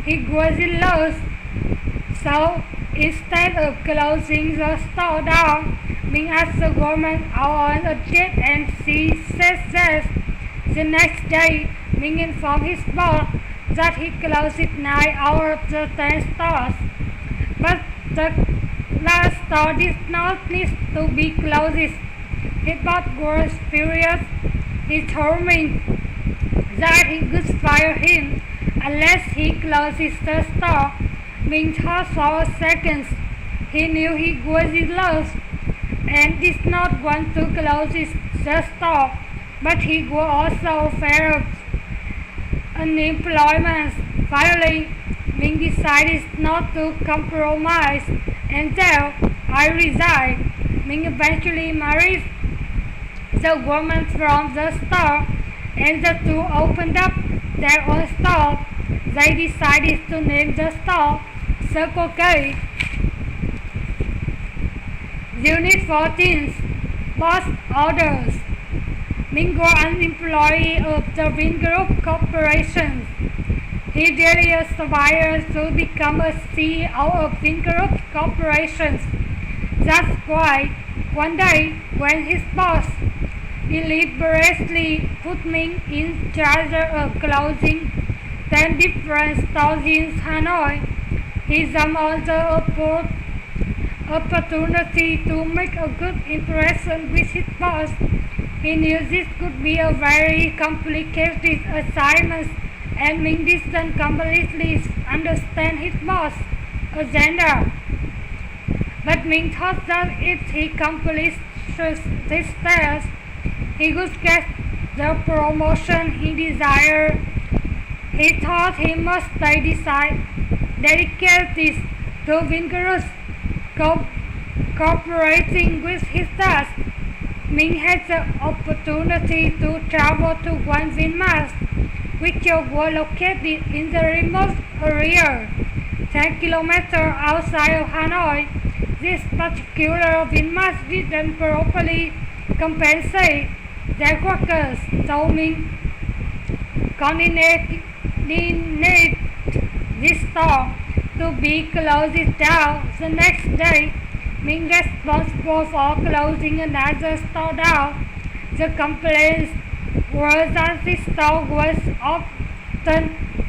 he was in loss. So instead of closing the store down, Ming asked the woman out on a date and she said yes. The next day, Ming informed his boss that he closed 9 out of the 10 stores. But the last store did not need to be closed. His boss was furious. He told Ming that he could fire him unless he closes the store. Ming thought for a second. He knew he was in loss and did not want to close the store, but he was also afraid of unemployment. Finally, Ming decided not to compromise and said, "I resign." Ming eventually married the woman from the store, and the two opened up their own store. They decided to name the store Circle K. Unit 14. Boss Orders. Ming was an employee of the Vingroup Corporation. He daily aspired to become a CEO of Vingroup Corporation. That's why one day when his boss deliberately put Ming in charge of closing 10 different stores in Hanoi, he jumped on the opportunity to make a good impression with his boss. He knew this could be a very complicated assignment, and Ming didn't completely understand his boss' agenda. But Ming thought that if he accomplished this task, he would get the promotion he desired. He thought he must stay dedicated to Vingroup cooperating with his task. Ming had the opportunity to travel to one Vinmart, which was located in the remote area, 10 kilometers outside of Hanoi. This particular Vinmart didn't properly compensate their workers, so Ming coordinated this store to be closed down. The next day, Ming responsible for closing another store down. The complaints were that the store was often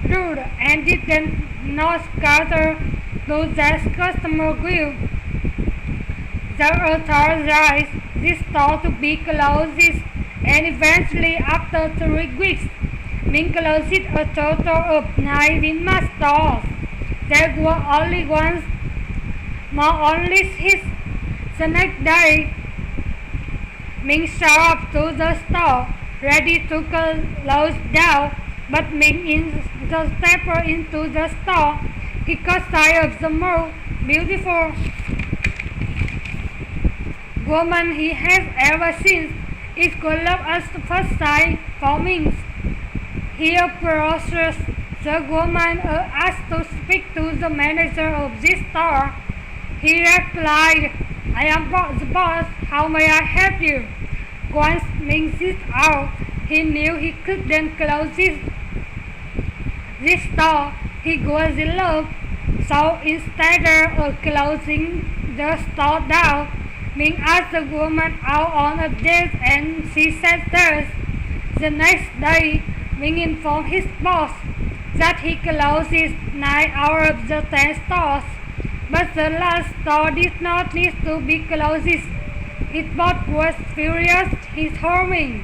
rude and did not cater to their customer group. The authorized this store to be closed, and eventually, after 3 weeks, Ming closed a total of 9 Vinmart stores. There were only more on his. The next day, Ming showed up to the store, ready to close down, but Ming stepped into the store. He caught sight of the most beautiful woman he has ever seen. It was love at first sight for Ming. He approached the woman asked to speak to the manager of this store. He replied, "I am the boss. How may I help you?" Once Ming this out, he knew he couldn't close this store. He was in love. So instead of closing the store down, Ming asked the woman out on a date and she said yes. The next day, Ming informed his boss that he closes 9 out of the 10 stores, but the last store did not need to be closed. His boss was furious. He told Ming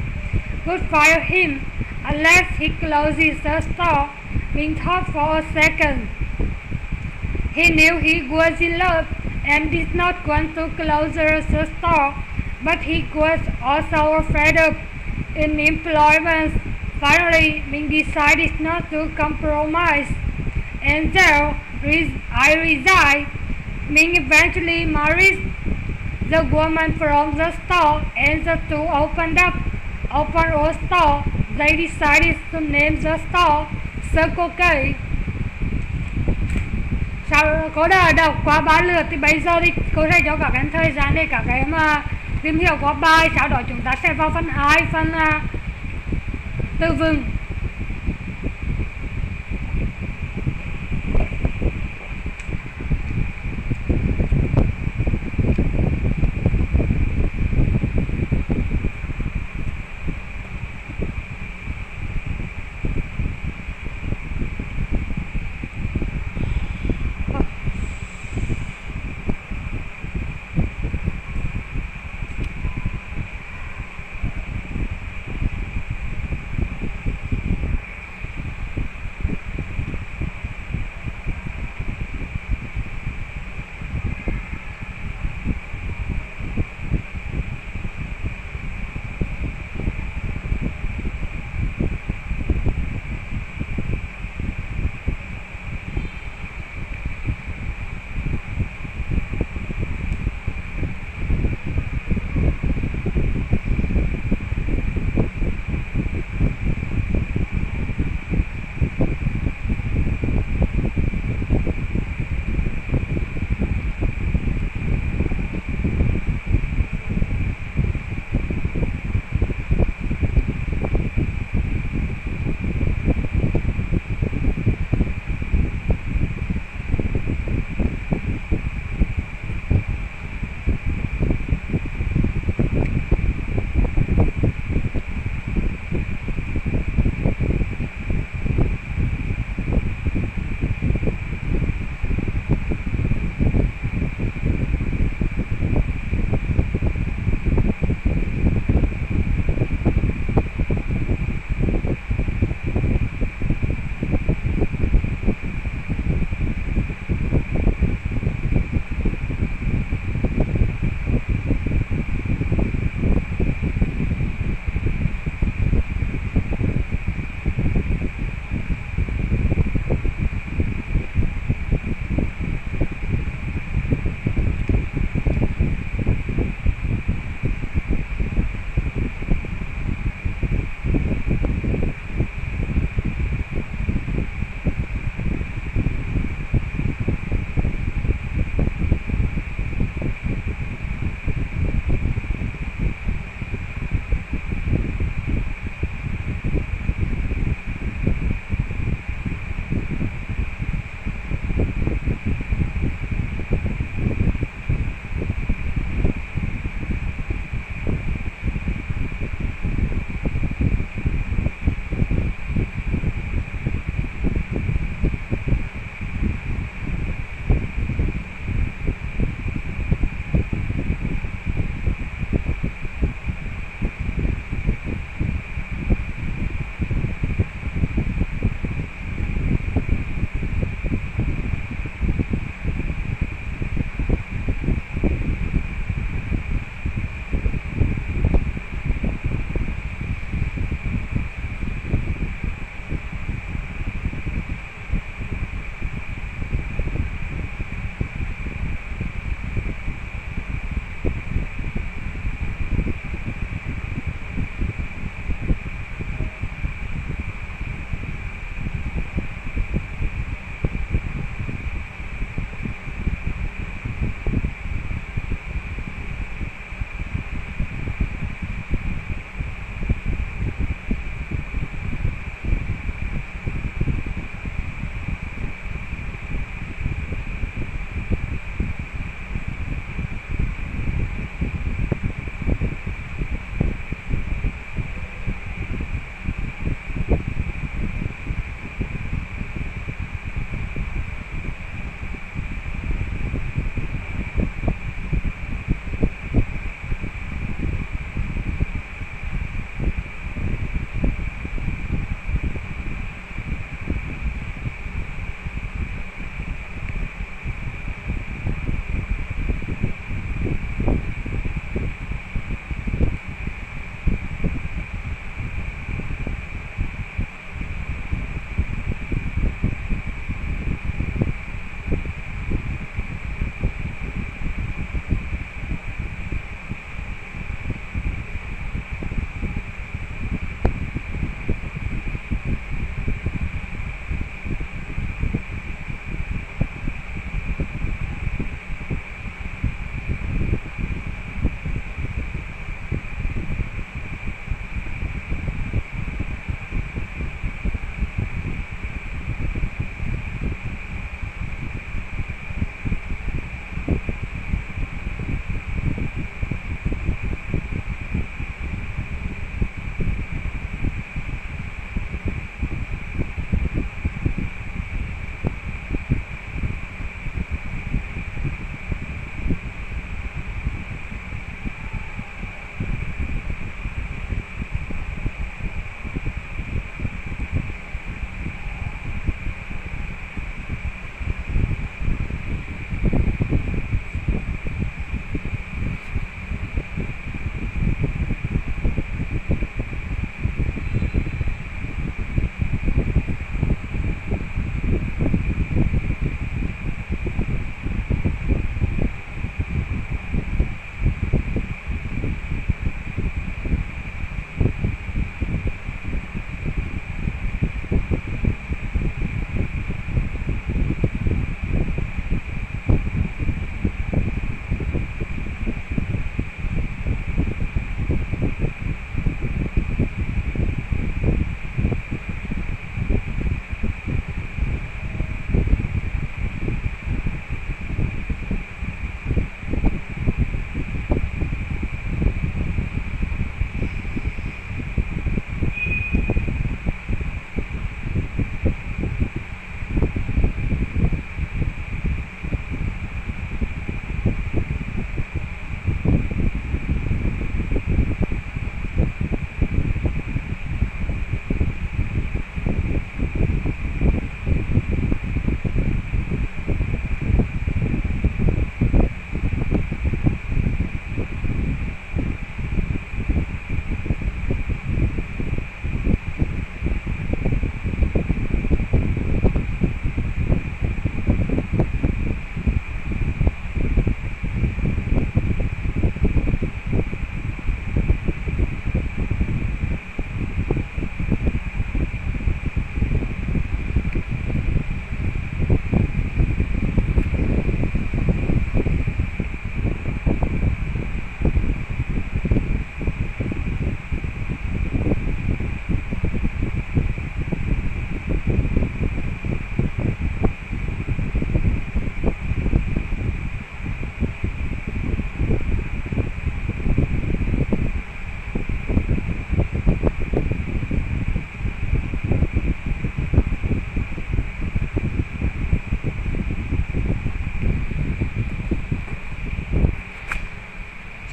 would fire him unless he closes the store. Ming thought for a second. He knew he was in love and did not want to close the store, but he was also afraid of unemployment. Finally, Ming decided not to compromise and said, "I resign." Ming eventually married the woman from the store, and the two opened a store. They decided to name the store Circle K. Sau có đọc qua 3 lượt thì bây giờ thì có thể cho các em thời gian để các em tìm hiểu qua bài. Sau đó chúng ta sẽ vào phần 2, phần từ vựng.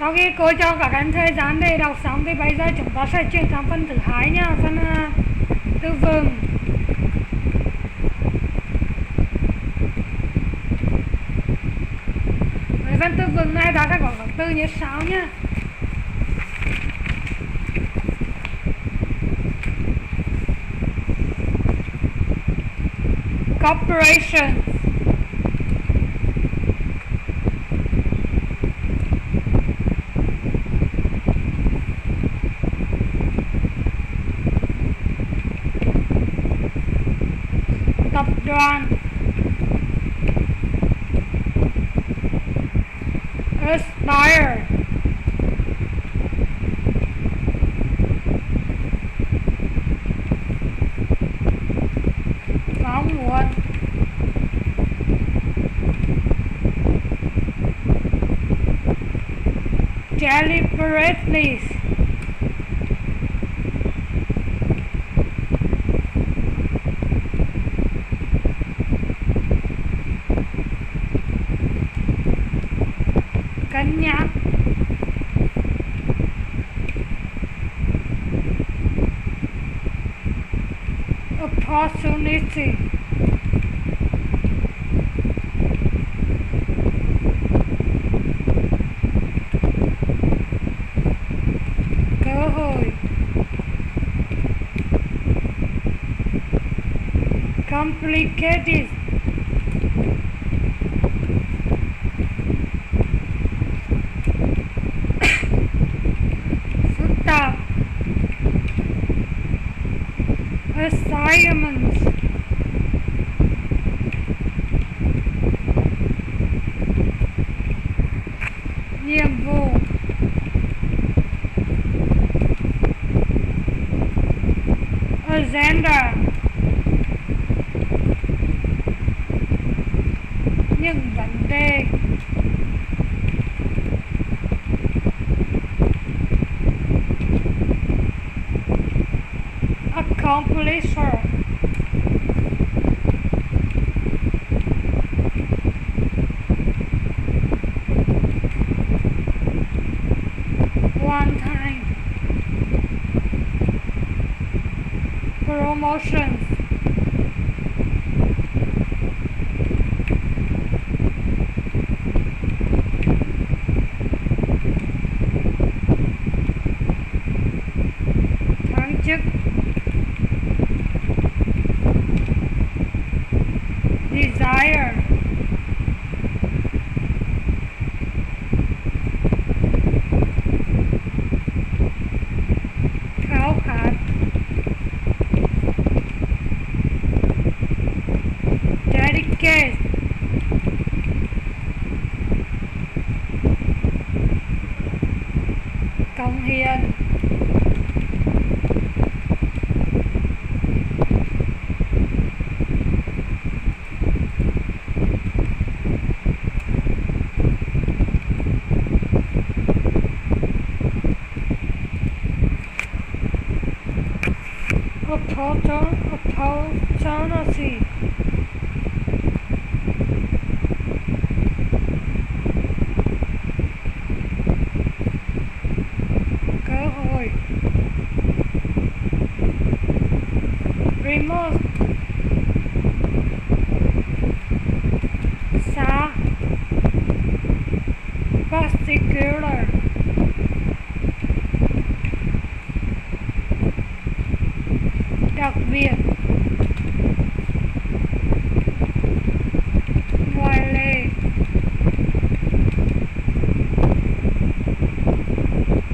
Sau khi cô cho các em thời gian để đọc xong thì bây giờ chúng ta sẽ chuyển sang phần thứ hai nha, phần từ vựng. Với phần từ vựng này ta sẽ có các từ như sau nhé. Corporation, tập đoàn, aspire, mong muốn, deliberately, cân nhắc, opportunity, cơ hội, complicated, phức tạp, assignments, nhiệm vụ, agenda, những vấn đề, accomplisher, one time, promotions, thăng chức, desire, khao khát, dedicate, cống hiến, opportunity, cơ hội, remote, xa, particular, đặc biệt, ngoại lệ,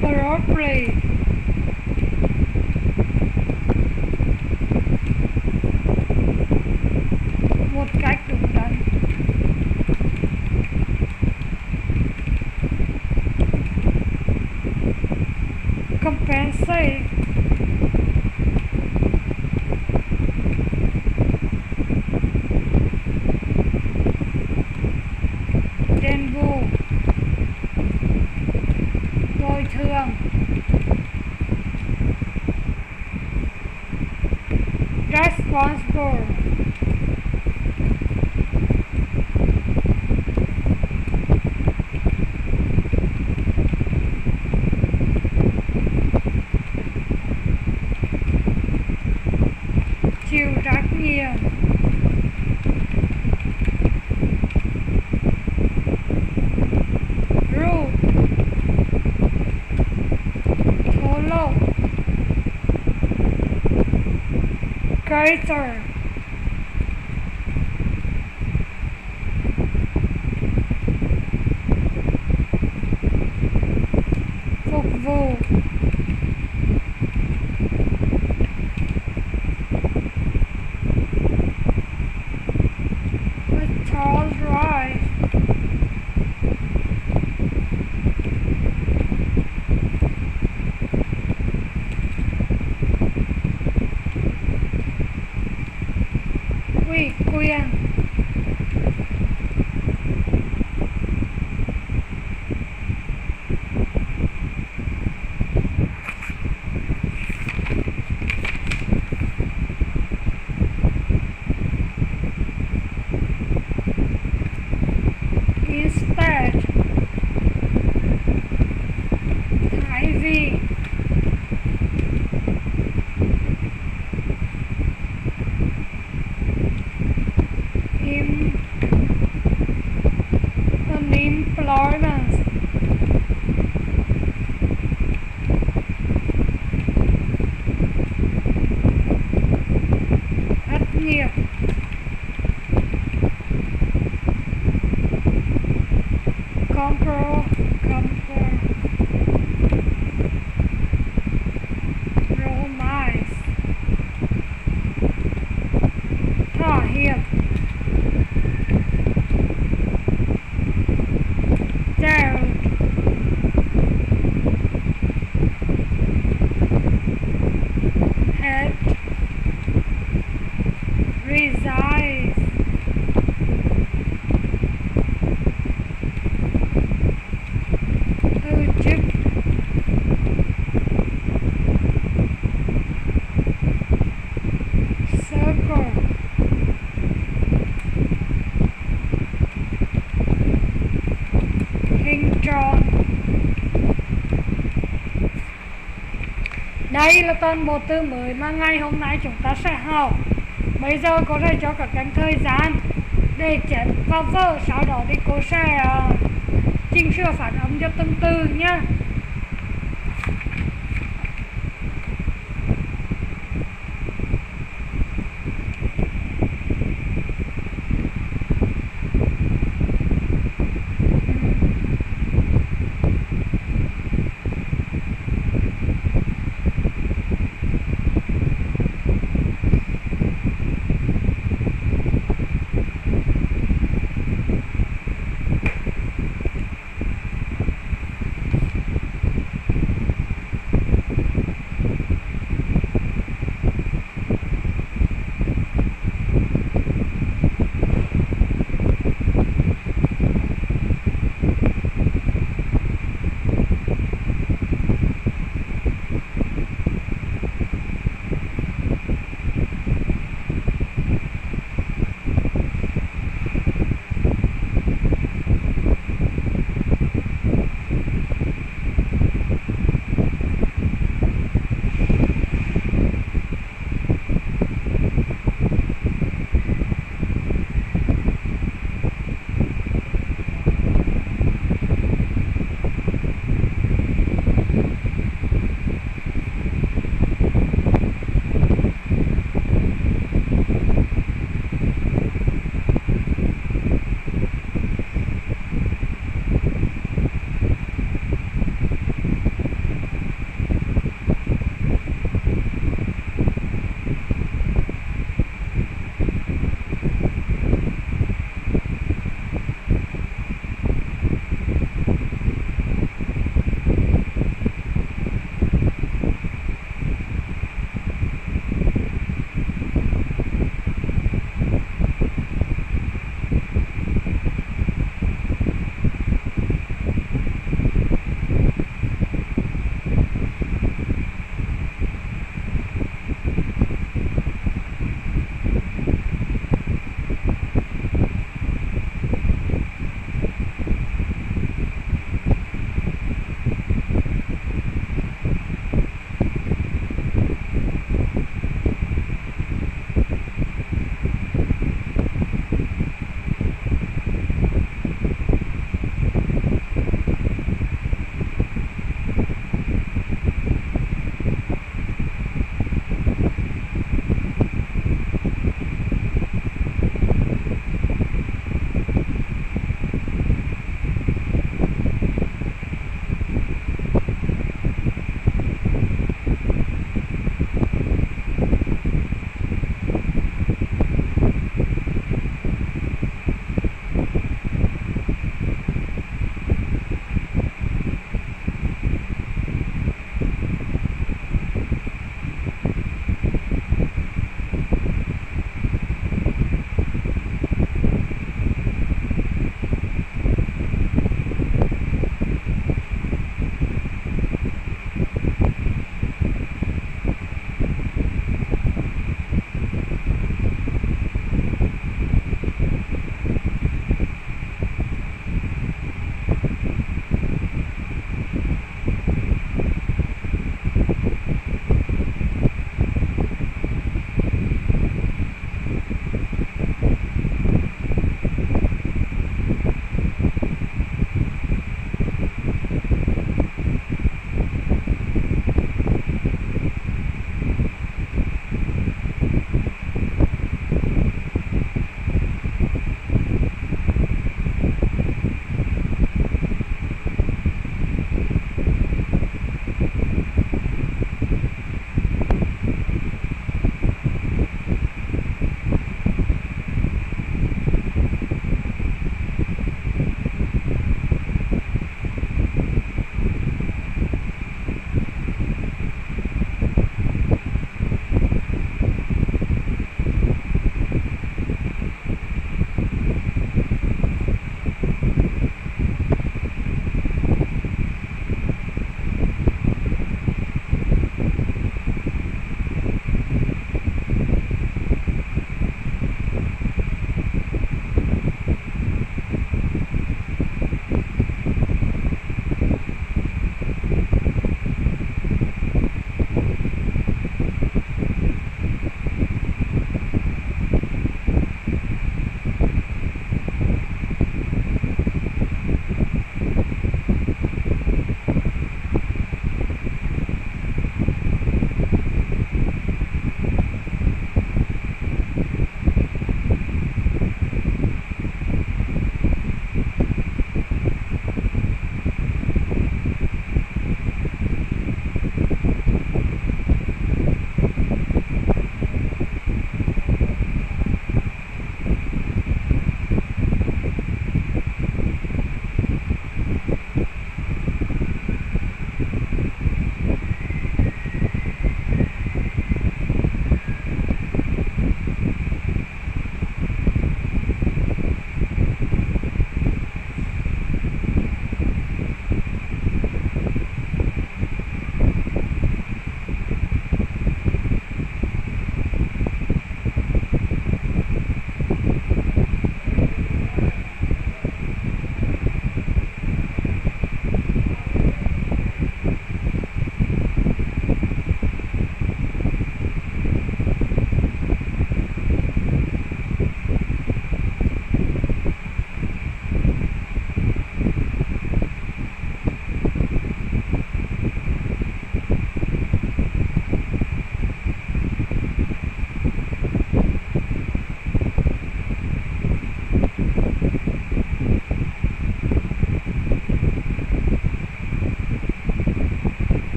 properly, một cách đúng đắn, compensate, đền bù, bồi thường, responsible, nhiên, root, thổ lộ, greater, phục vụ, tolerate, ủy quyền, instead, thay vì, unemployment, thất nghiệp, compromise, thỏa hiệp, doubt, head, resides, Egypt, circle, hình tròn. Đây là toàn bộ từ mới mà ngày hôm nay chúng ta sẽ học. Bây giờ cô sẽ cho các em thời gian để chép vào vở, sau đó thì cô sẽ chỉnh sửa phát âm cho từng từ nhé.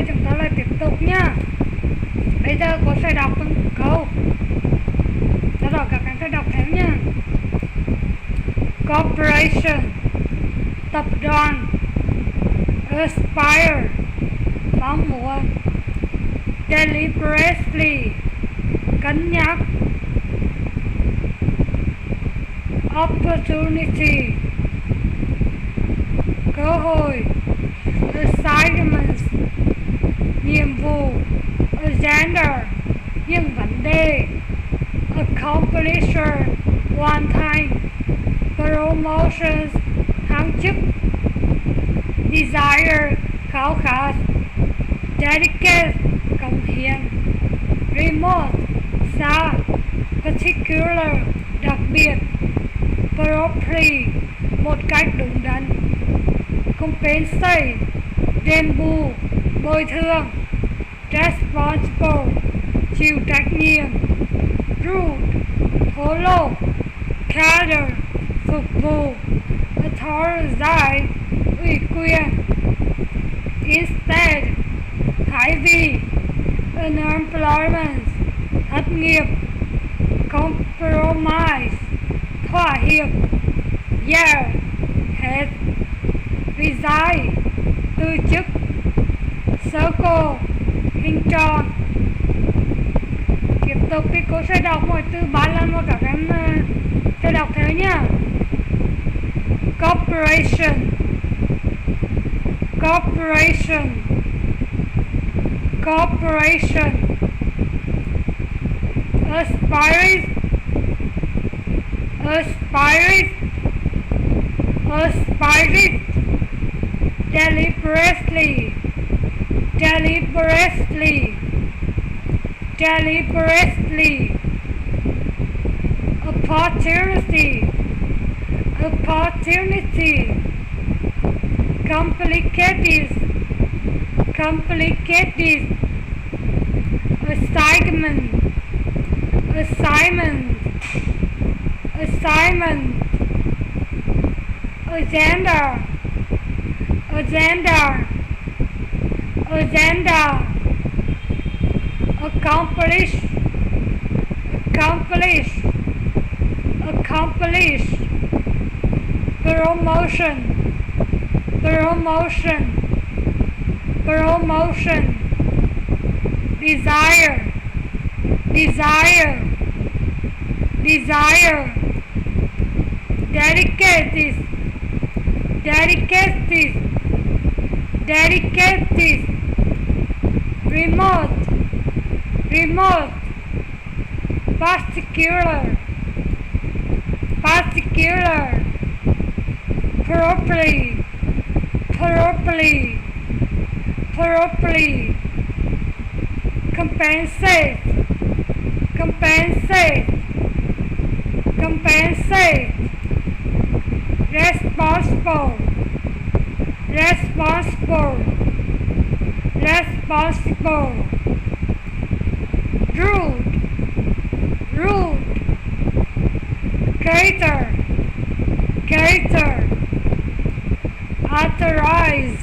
giờ chúng ta lại tiếp tục nhá. Bây giờ cô sẽ đọc từng câu, sau đó các em sẽ đọc theo nhá. Corporation, tập đoàn. Aspire, mong muốn. Deliberately, cân nhắc. Opportunity, cơ hội. Assignments, nhiệm vụ. Agenda, những vấn đề. Accomplisher, hoàn thành. Promotions, thăng chức. Desire, khao khát. Dedicate, cống hiến. Remote, xa. Particular, đặc biệt. Properly, một cách đúng đắn. Compensate, đền bù, bồi thường. Responsible, chịu trách nhiệm. Rude, thô lỗ. Cater, phục vụ. Authorize, ủy quyền. Instead, thay vì. Unemployment, thất nghiệp. Compromise, thỏa hiệp. Yeah, hết. Resign, từ chức. Circle, hình tròn. Tiếp tục thì cô sẽ đọc mỗi từ 3 lần và các em sẽ đọc theo nhá. Corporation, corporation, corporation. Aspire, aspire, aspire. Deliberately, deliberately, deliberately. Opportunity, opportunity. Complicated, complicated. Assignment, assignment, assignment. Agenda, agenda, agenda. Accomplish, accomplish, accomplish. Promotion, promotion, promotion. Desire, desire, desire. Dedicated, dedicated, dedicated. Remote, remote. Particular, particular. Properly, properly, properly. Compensate, compensate, compensate. Responsible, responsible, responsible. Rude, rude. Cater, cater. Authorize,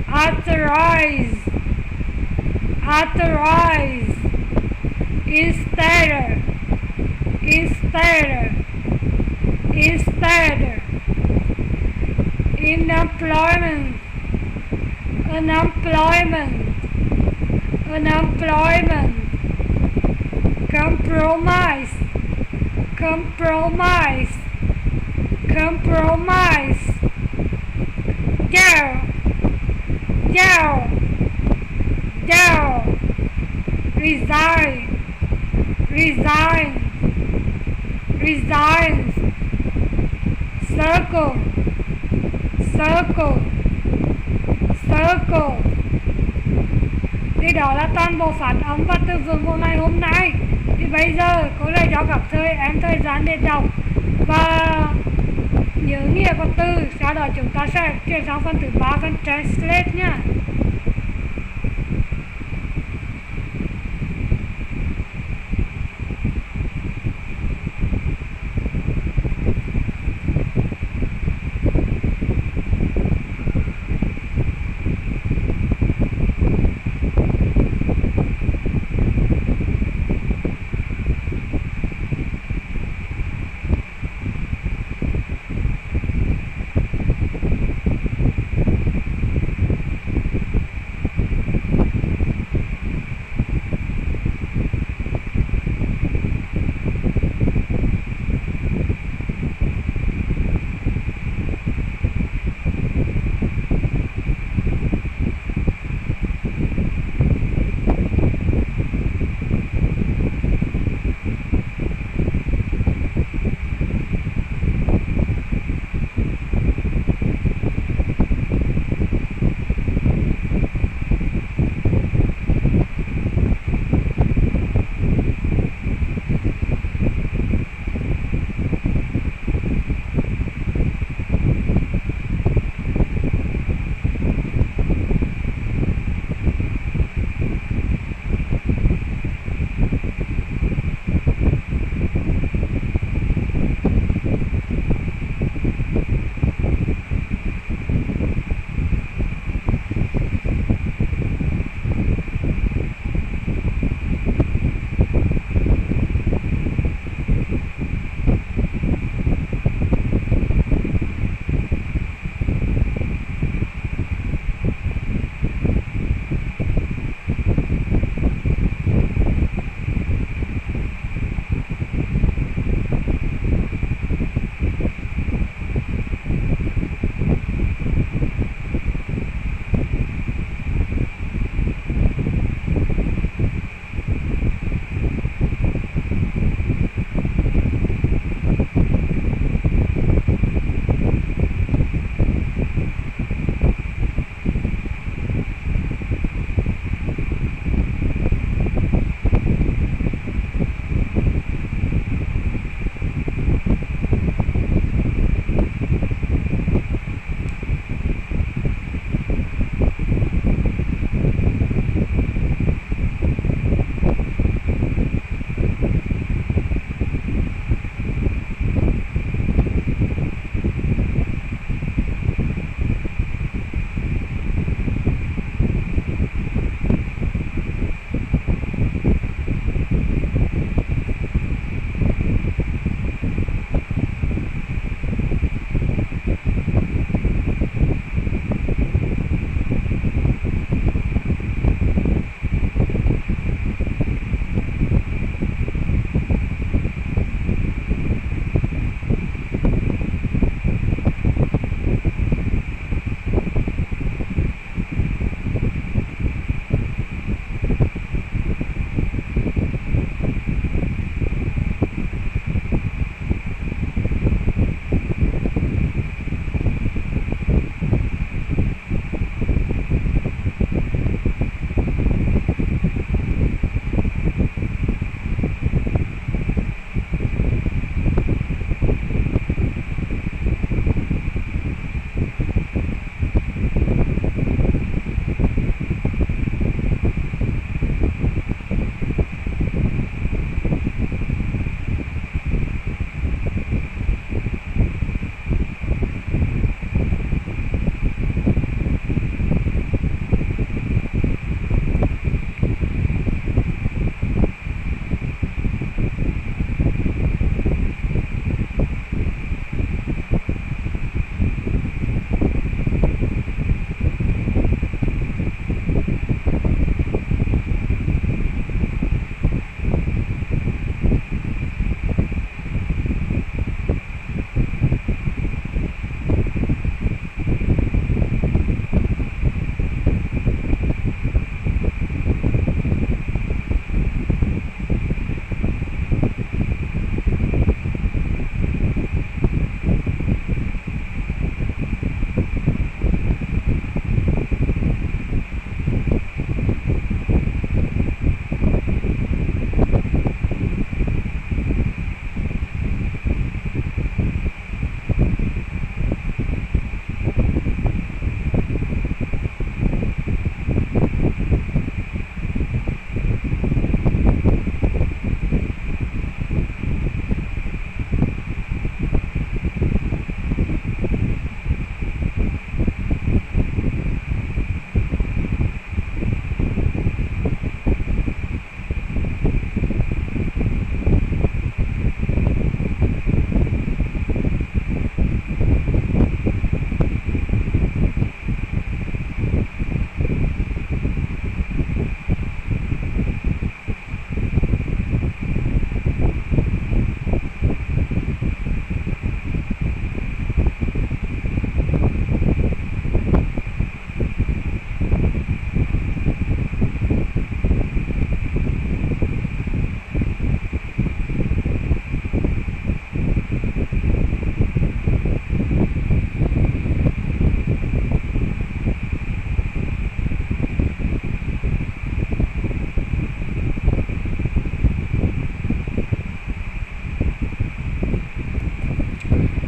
authorize, authorize. Instead, instead, instead. Unemployment, unemployment, unemployment. Compromise, compromise, compromise. Jail, jail, jail. Resign, resign, resign. Circle, circle, circle. Thì đó là toàn bộ phát âm và từ vựng của ngày hôm nay. Thì bây giờ cô lại cho các em thời gian để đọc và nhớ nghĩa của từ. Sau đó chúng ta sẽ chuyển sang phần thứ 3, phần translate nhé.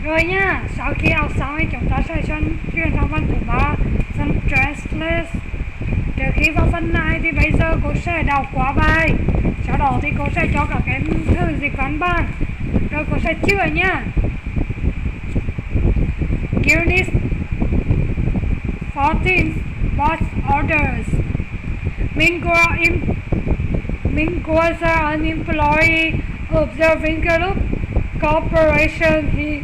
Rồi nha, sau khi học xong thì chúng ta sẽ chuyển sang phần thứ ba, phần translate. Trước khi vào phần này thì bây giờ cô sẽ đọc qua bài, sau đó thì cô sẽ cho các em thử dịch văn bản, rồi cô sẽ chữa nha. Unit 14 Boss Orders. Minh was an employee of the Vingalup Corporation. He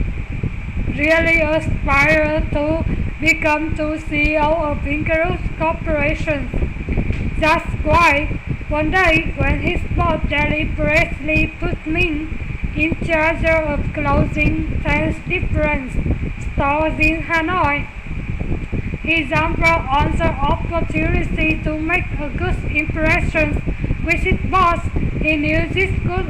really aspired to become the CEO of Vingalup Corporation. That's why one day when his boss deliberately put Ming in charge of closing 10 different stores in Hanoi, he jumped on the opportunity to make a good impression with his boss. He knew this was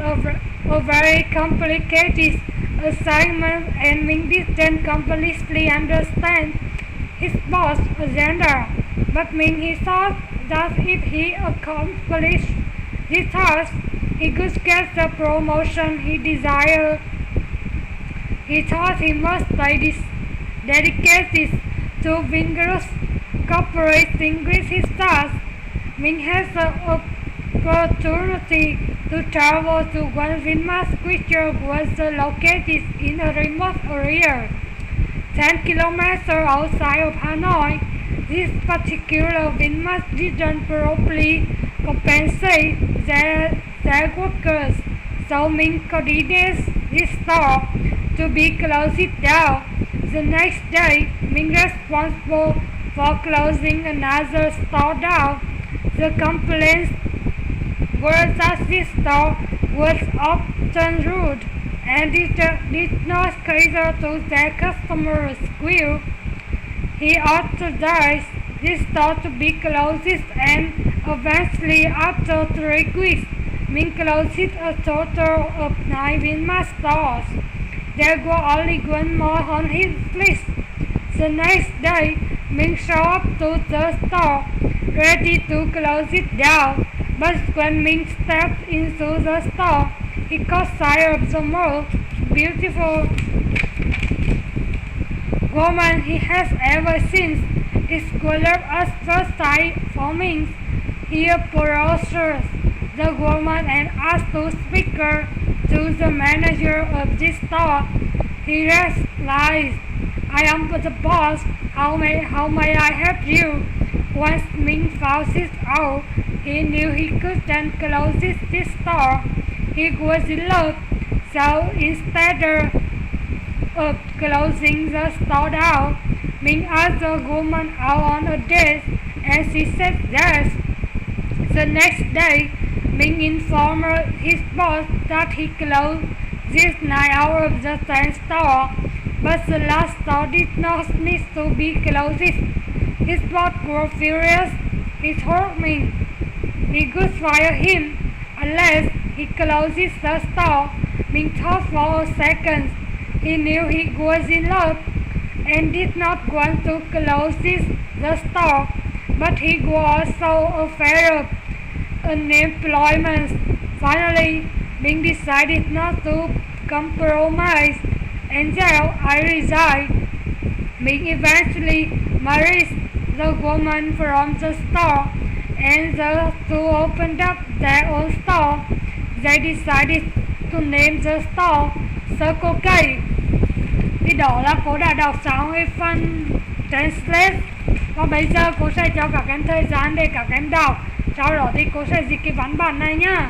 a very complicated assignment, and Ming didn't completely understand his boss' agenda. But Ming, he thought that if he accomplished this task, he could get the promotion he desired. He thought he must stay dedicated to Vingalup cooperating with his task. Ming has the opportunity to travel to one windmass which was located in a remote area 10 kilometers outside of Hanoi. This particular windmass didn't properly compensate their workers, so Ming coordinates this store to be closed down. The next day, Ming responsible for closing another store down. The complaints were that this store was often rude and did not cater to their customers' will. He authorized this store to be closed, and eventually, after 3 weeks, Ming closed a total of 9 windmass stores. There was only one more on his list. The next day, Ming showed up to the store, ready to close it down. But when Ming stepped into the store, he caught sight of the most beautiful woman he has ever seen. It swallowed at first sight for Ming. He approached the woman and asked to speak her to the manager of this store. He replied, "I am the boss. How may I help you?" Once Ming found this out, he knew he couldn't close this store. He was in love, so instead of closing the store down, Ming asked the woman out on a date, and she said yes. The next day, Ming informed his boss that he closed this 9 out of the 10 store, but the last store did not need to be closed. His boss grew furious. He told Ming he could fire him unless he closes the store. Ming thought for a second. He knew he was in love and did not want to close the store, but he was also afraid of unemployment. Finally, Ming decided not to compromise and said, "I resign." Ming eventually married the woman from the store, and the two opened up their own store. They decided to name the store Circle K. Thì đó là cô đã đọc xong cái phần translate, và bây giờ cô sẽ cho các em thời gian để các em đọc, sau đó thì cô sẽ dịch cái văn bản này nhá.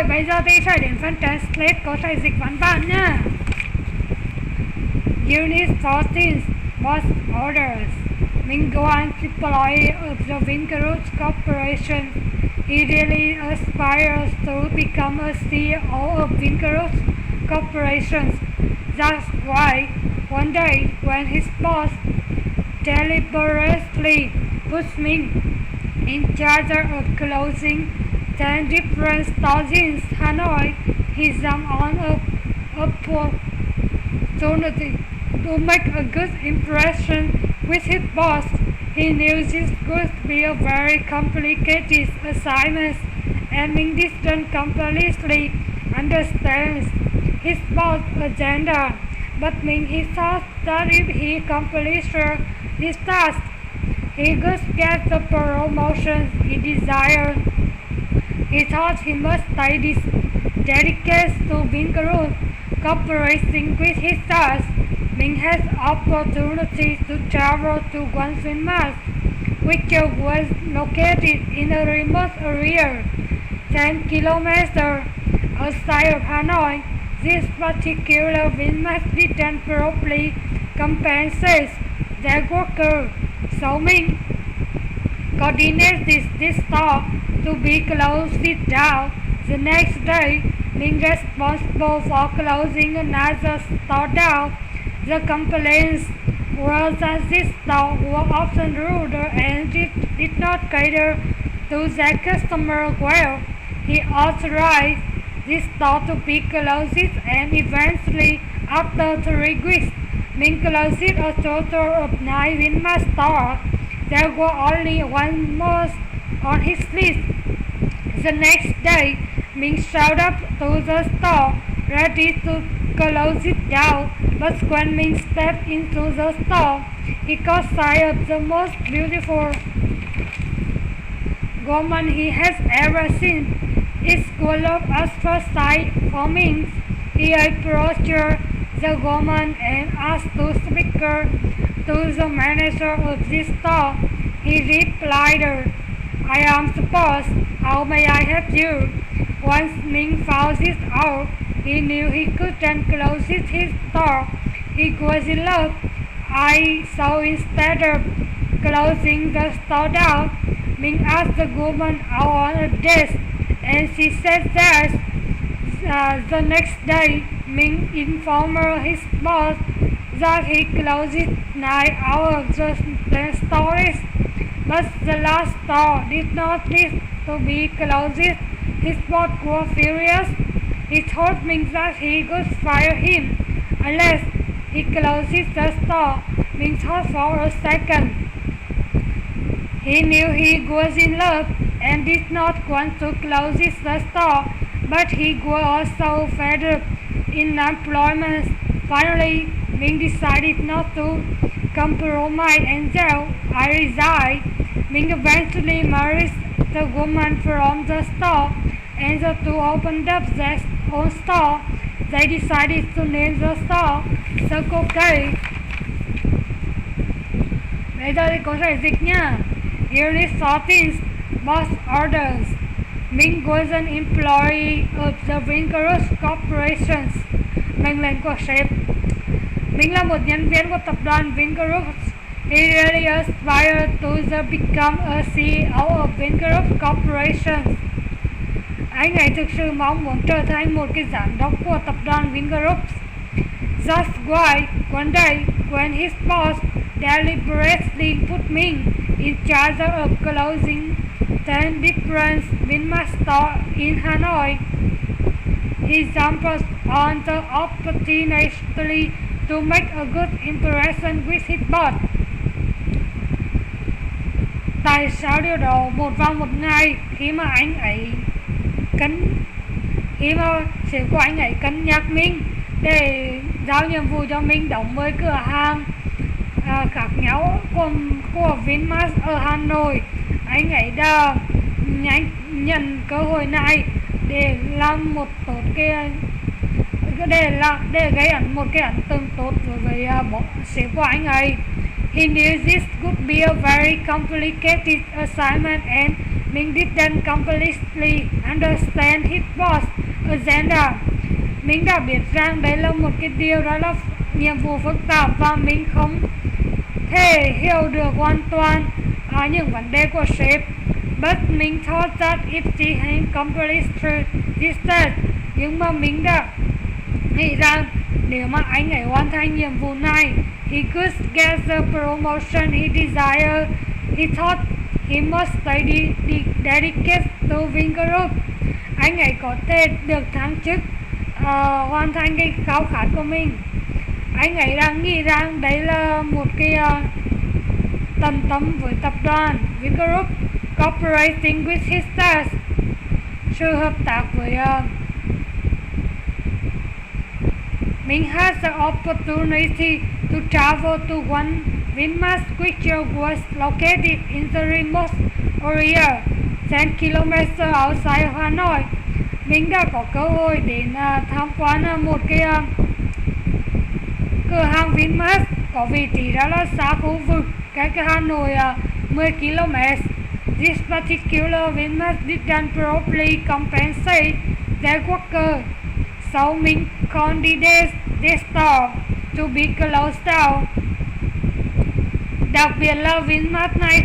Rồi, bây giờ thì sẽ đến phần translate, có thể dịch văn bản nha. Unit 14, Boss Orders. Minguan employee of the Vingarut Corporation. He really aspires to become a CEO of Vingarut Corporation. That's why one day when his boss deliberately puts me in charge of closing 10 different stores in Hanoi, he jumped on a opportunity to make a good impression with his boss. He knew this would be a very complicated assignment, and Ming didn't completely understand his boss' agenda. But Ming, he thought that if he accomplished this task, he could get the promotion he desired. He thought he must stay dedicated to Vingarut cooperating with his task. Ming had opportunity to travel to Guangxin Mass, which was located in a remote area 10 kilometers outside of Hanoi. This particular Vinmass didn't properly compensate their workers, so Ming coordinated this store to be closed down. The next day, Ming responsible for closing another store down. The complaints were that this store was often rude and did not cater to their customers well. He authorized this store to be closed, and eventually, after 3 weeks, Ming closed a total of 9 Vinmass stores. There was only one more on his list. The next day, Ming showed up to the store, ready to close it down. But when Ming stepped into the store, he caught sight of the most beautiful woman he has ever seen. It was at first sight for Ming. He approached the woman and asked to speak to the manager of this store. He replied, "I am the boss. How may I help you?" Once Ming found this out, he knew he couldn't close his store. He was in love. So instead of closing the store down, Ming asked the woman out on a date, and she said yes. The next day, Ming informed his boss that he closed 9 out of the 10 stores, but the last store did not need to be closed. His boss was furious. He told Ming that he could fire him unless he closed the store. Ming thought for a second. He knew he was in love and did not want to close the store, but he was also fed up in employment. Finally, Ming decided not to compromise and said, "I resign." Ming eventually married the woman from the store, and the two opened up their own store. They decided to name the store Circle K. Bây giờ thì có thể dịch nha. Unit 14, Boss Orders. Ming was an employee of the Vingarut Corporation. Mệnh lệnh của sếp. Ming là một nhân viên của tập đoàn Vingarut. He really aspired to become a CEO of Vingarut Corporation. Anh ấy thực sự mong muốn trở thành một cái giám đốc của tập đoàn Vingarut. That's why one day when his boss deliberately put me in charge of closing 10 different Vinmass stores in Hanoi, he jumped on the opportunity to make a good impression with his boss. Tại sao điều đó vào một ngày khi mà sếp của anh ấy cân nhắc mình để giao nhiệm vụ cho mình đóng 10 cửa hàng khác nhau của Vinmass ở Hà Nội. Anh ấy đã nhận cơ hội này để làm một tốt để gây một cái ấn tượng tốt với sếp của anh ấy. He knew this would be a very complicated assignment, and Mình didn't completely understand his boss agenda. Mình đã biết rằng đây là một cái điều đó là nhiệm vụ phức tạp và mình không thể hiểu được hoàn toàn những vấn đề của sếp. But mình thought that if he had completed this task, nhưng mà mình đã nghĩ rằng nếu mà anh ấy hoàn thành nhiệm vụ này, he could get the promotion he desired. He thought he must stay dedicated to Vingroup. Anh ấy có thể được thăng chức, hoàn thành cái khao khát của mình. Anh ấy đang nghĩ rằng đấy là một cái tận tâm với tập đoàn Vingroup, cooperating with his staff, sự hợp tác với mình had the opportunity to travel to one Vinmast which was located in the remote area 10 km outside Hanoi. Mình đã có cơ hội đến tham quan một cái cửa hàng Vinmast có vị trí đó là xa khu vực cái Hà Nội 10 km. This particular Vinmast didn't properly compensate their worker, so mình candidate the store to be closed down. Đặc biệt là Vinmast này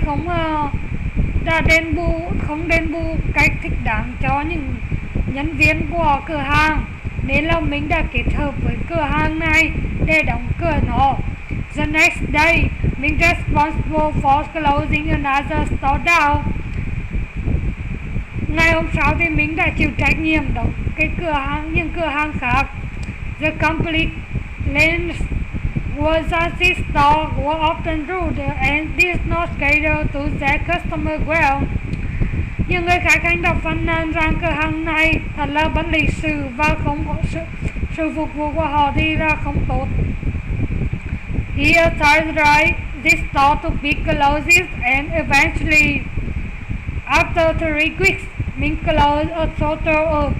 không đền bù cách thích đáng cho những nhân viên của cửa hàng, nên là mình đã kết hợp với cửa hàng này để đóng cửa nó. The next day, mình responsible for closing another store down. Ngày hôm sau thì mình đã chịu trách nhiệm đóng những cửa hàng khác. The complete lens was that this store was often rude and did not cater to their customer well. Nhiều người khác hành động phàn nàn rằng cửa hàng này thật là bất lịch sự và không có sự phục vụ của họ thì là không tốt. He authorized this store to be closed and eventually, after 3 weeks, mình closed a total of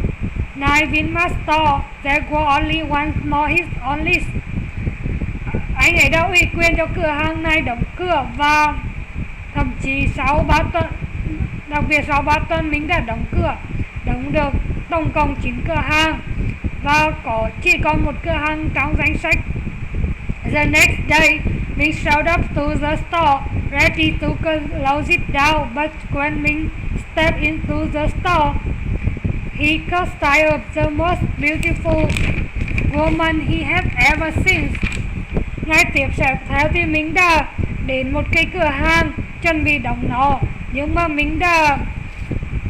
9 Vinmast stores. There was only one more hit on list. Anh ấy đã ủy quyền cho cửa hàng này đóng cửa và thậm chí sau 3 tuần, đặc biệt sau 3 tuần mình đã đóng cửa, đóng được tổng cộng 9 cửa hàng và chỉ còn một cửa hàng trong danh sách. The next day, mình showed up to the store ready to close it down, but when mình stepped into the store, he caught sight of the most beautiful woman he had ever seen. Ngay tiếp theo thì mình đã đến một cái cửa hàng chuẩn bị đóng nó,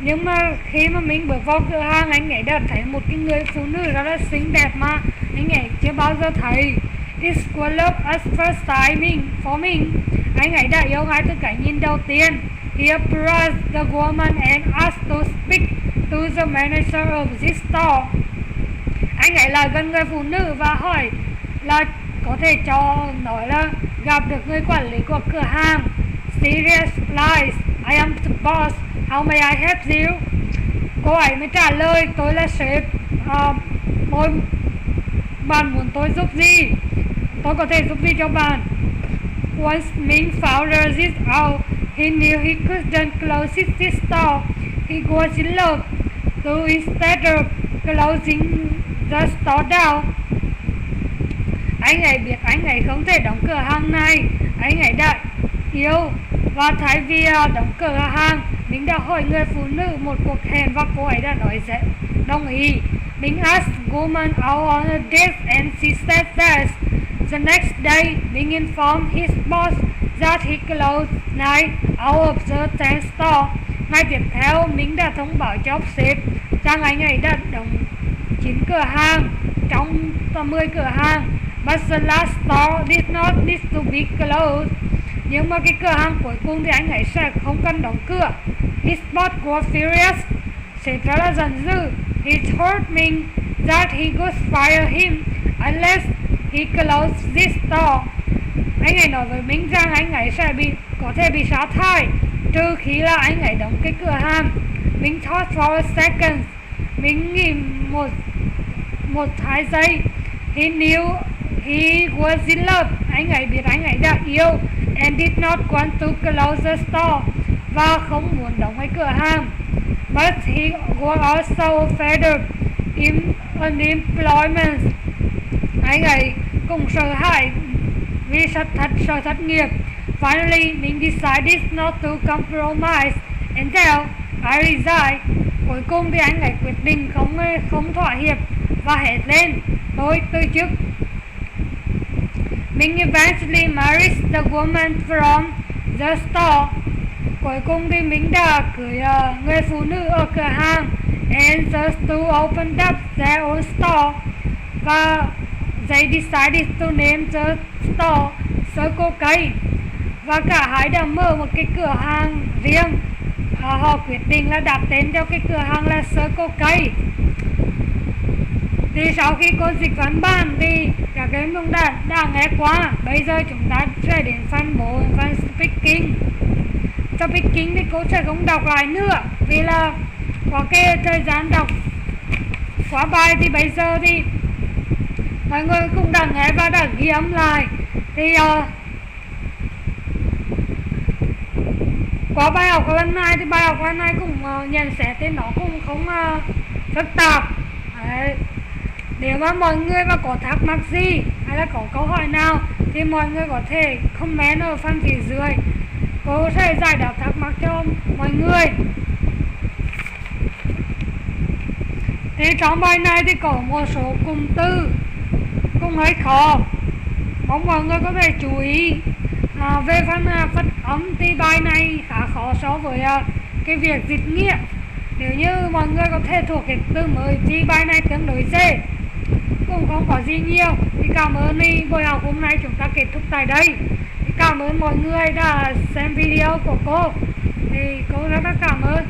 nhưng mà khi mà mình bước vào cửa hàng, anh ấy đã thấy một cái người phụ nữ rất là xinh đẹp mà anh ấy chưa bao giờ thấy. It was love at first sight for me. Anh ấy đã yêu ngay từ cái nhìn đầu tiên. He approached the woman and asked to speak to the manager of this store. Anh ấy lại gần người phụ nữ và hỏi là có thể cho nói là gặp được người quản lý của cửa hàng. She replies, I am the boss. How may I help you? Cô ấy mới trả lời, tôi là sếp. Bạn muốn tôi giúp gì? Tôi có thể giúp gì cho bạn? Once Ming found this out, he knew he couldn't close this store. He was in love. So instead of closing the store down, anh ấy biết anh ấy không thể đóng cửa hàng này. Anh ấy đã yêu và thay vì đóng cửa hàng, mình đã hỏi người phụ nữ một cuộc hẹn và cô ấy đã nói sẽ đồng ý. Mình asked woman out on a date and she said yes. The next day, Ming informed his boss that he closed 9 out of the 10 stores. Ngày tiếp theo, Ming đã thông báo cho sếp rằng anh ấy đã đóng 9 cửa hàng trong 10 cửa hàng. But the last store did not need to be closed. Nhưng mà cái cửa hàng cuối cùng thì anh ấy sẽ không cần đóng cửa. His boss was furious. Sếp rất là giận dữ. He told Ming that he would fire him unless he closed this store. Anh ấy nói với Ming rằng anh ấy sẽ có thể bị sa thải trừ khi là anh ấy đóng cái cửa hàng. Ming thought for a second. Ming nghĩ một 2 giây. He knew he was in love. Anh ấy biết anh ấy đã yêu and did not want to close the store. và không muốn đóng cái cửa hàng. But he was also fed up in unemployment. Anh ấy cũng sợ hãi vì sợ thất nghiệp. Finally, mình decided not to compromise and I resigned. Cuối cùng thì anh ấy quyết định không thỏa hiệp và hét lên, tôi từ chức. Mình eventually married the woman from the store. Cuối cùng thì mình đã cưới người phụ nữ ở cửa hàng. And the two opened up their own store. Và they decided to name the store Circle K. Và cả hai đã mở một cái cửa hàng riêng. Họ quyết định là đặt tên cho cái cửa hàng là Circle K. Thì sau khi có dịch văn bản thì các em cũng đã nghe qua. Bây giờ chúng ta sẽ đến phần speaking. Speaking thì cô sẽ không đọc lại nữa vì là có cái thời gian đọc quá bài. Thì bây giờ thì mọi người cũng đã nghe và đã ghi âm lại. Thì có bài học lần này thì bài học lần này cũng nhận xét thì nó cũng không phức tạp. Đấy. Nếu mà mọi người mà có thắc mắc gì hay là có câu hỏi nào thì mọi người có thể comment ở phần phía dưới. Cô sẽ giải đáp thắc mắc cho mọi người. Thì trong bài này thì có một số cụm từ cũng hơi khó, mong mọi người có thể chú ý. Về phần phát âm thì bài này khá khó so với cái việc dịch nghĩa. Nếu như mọi người có thể thuộc cái từ mới thì bài này tương đối dễ, cũng không có gì nhiều. Thì cảm ơn buổi học hôm nay chúng ta kết thúc tại đây. Thì cảm ơn mọi người đã xem video của cô. Thì cô rất cảm ơn.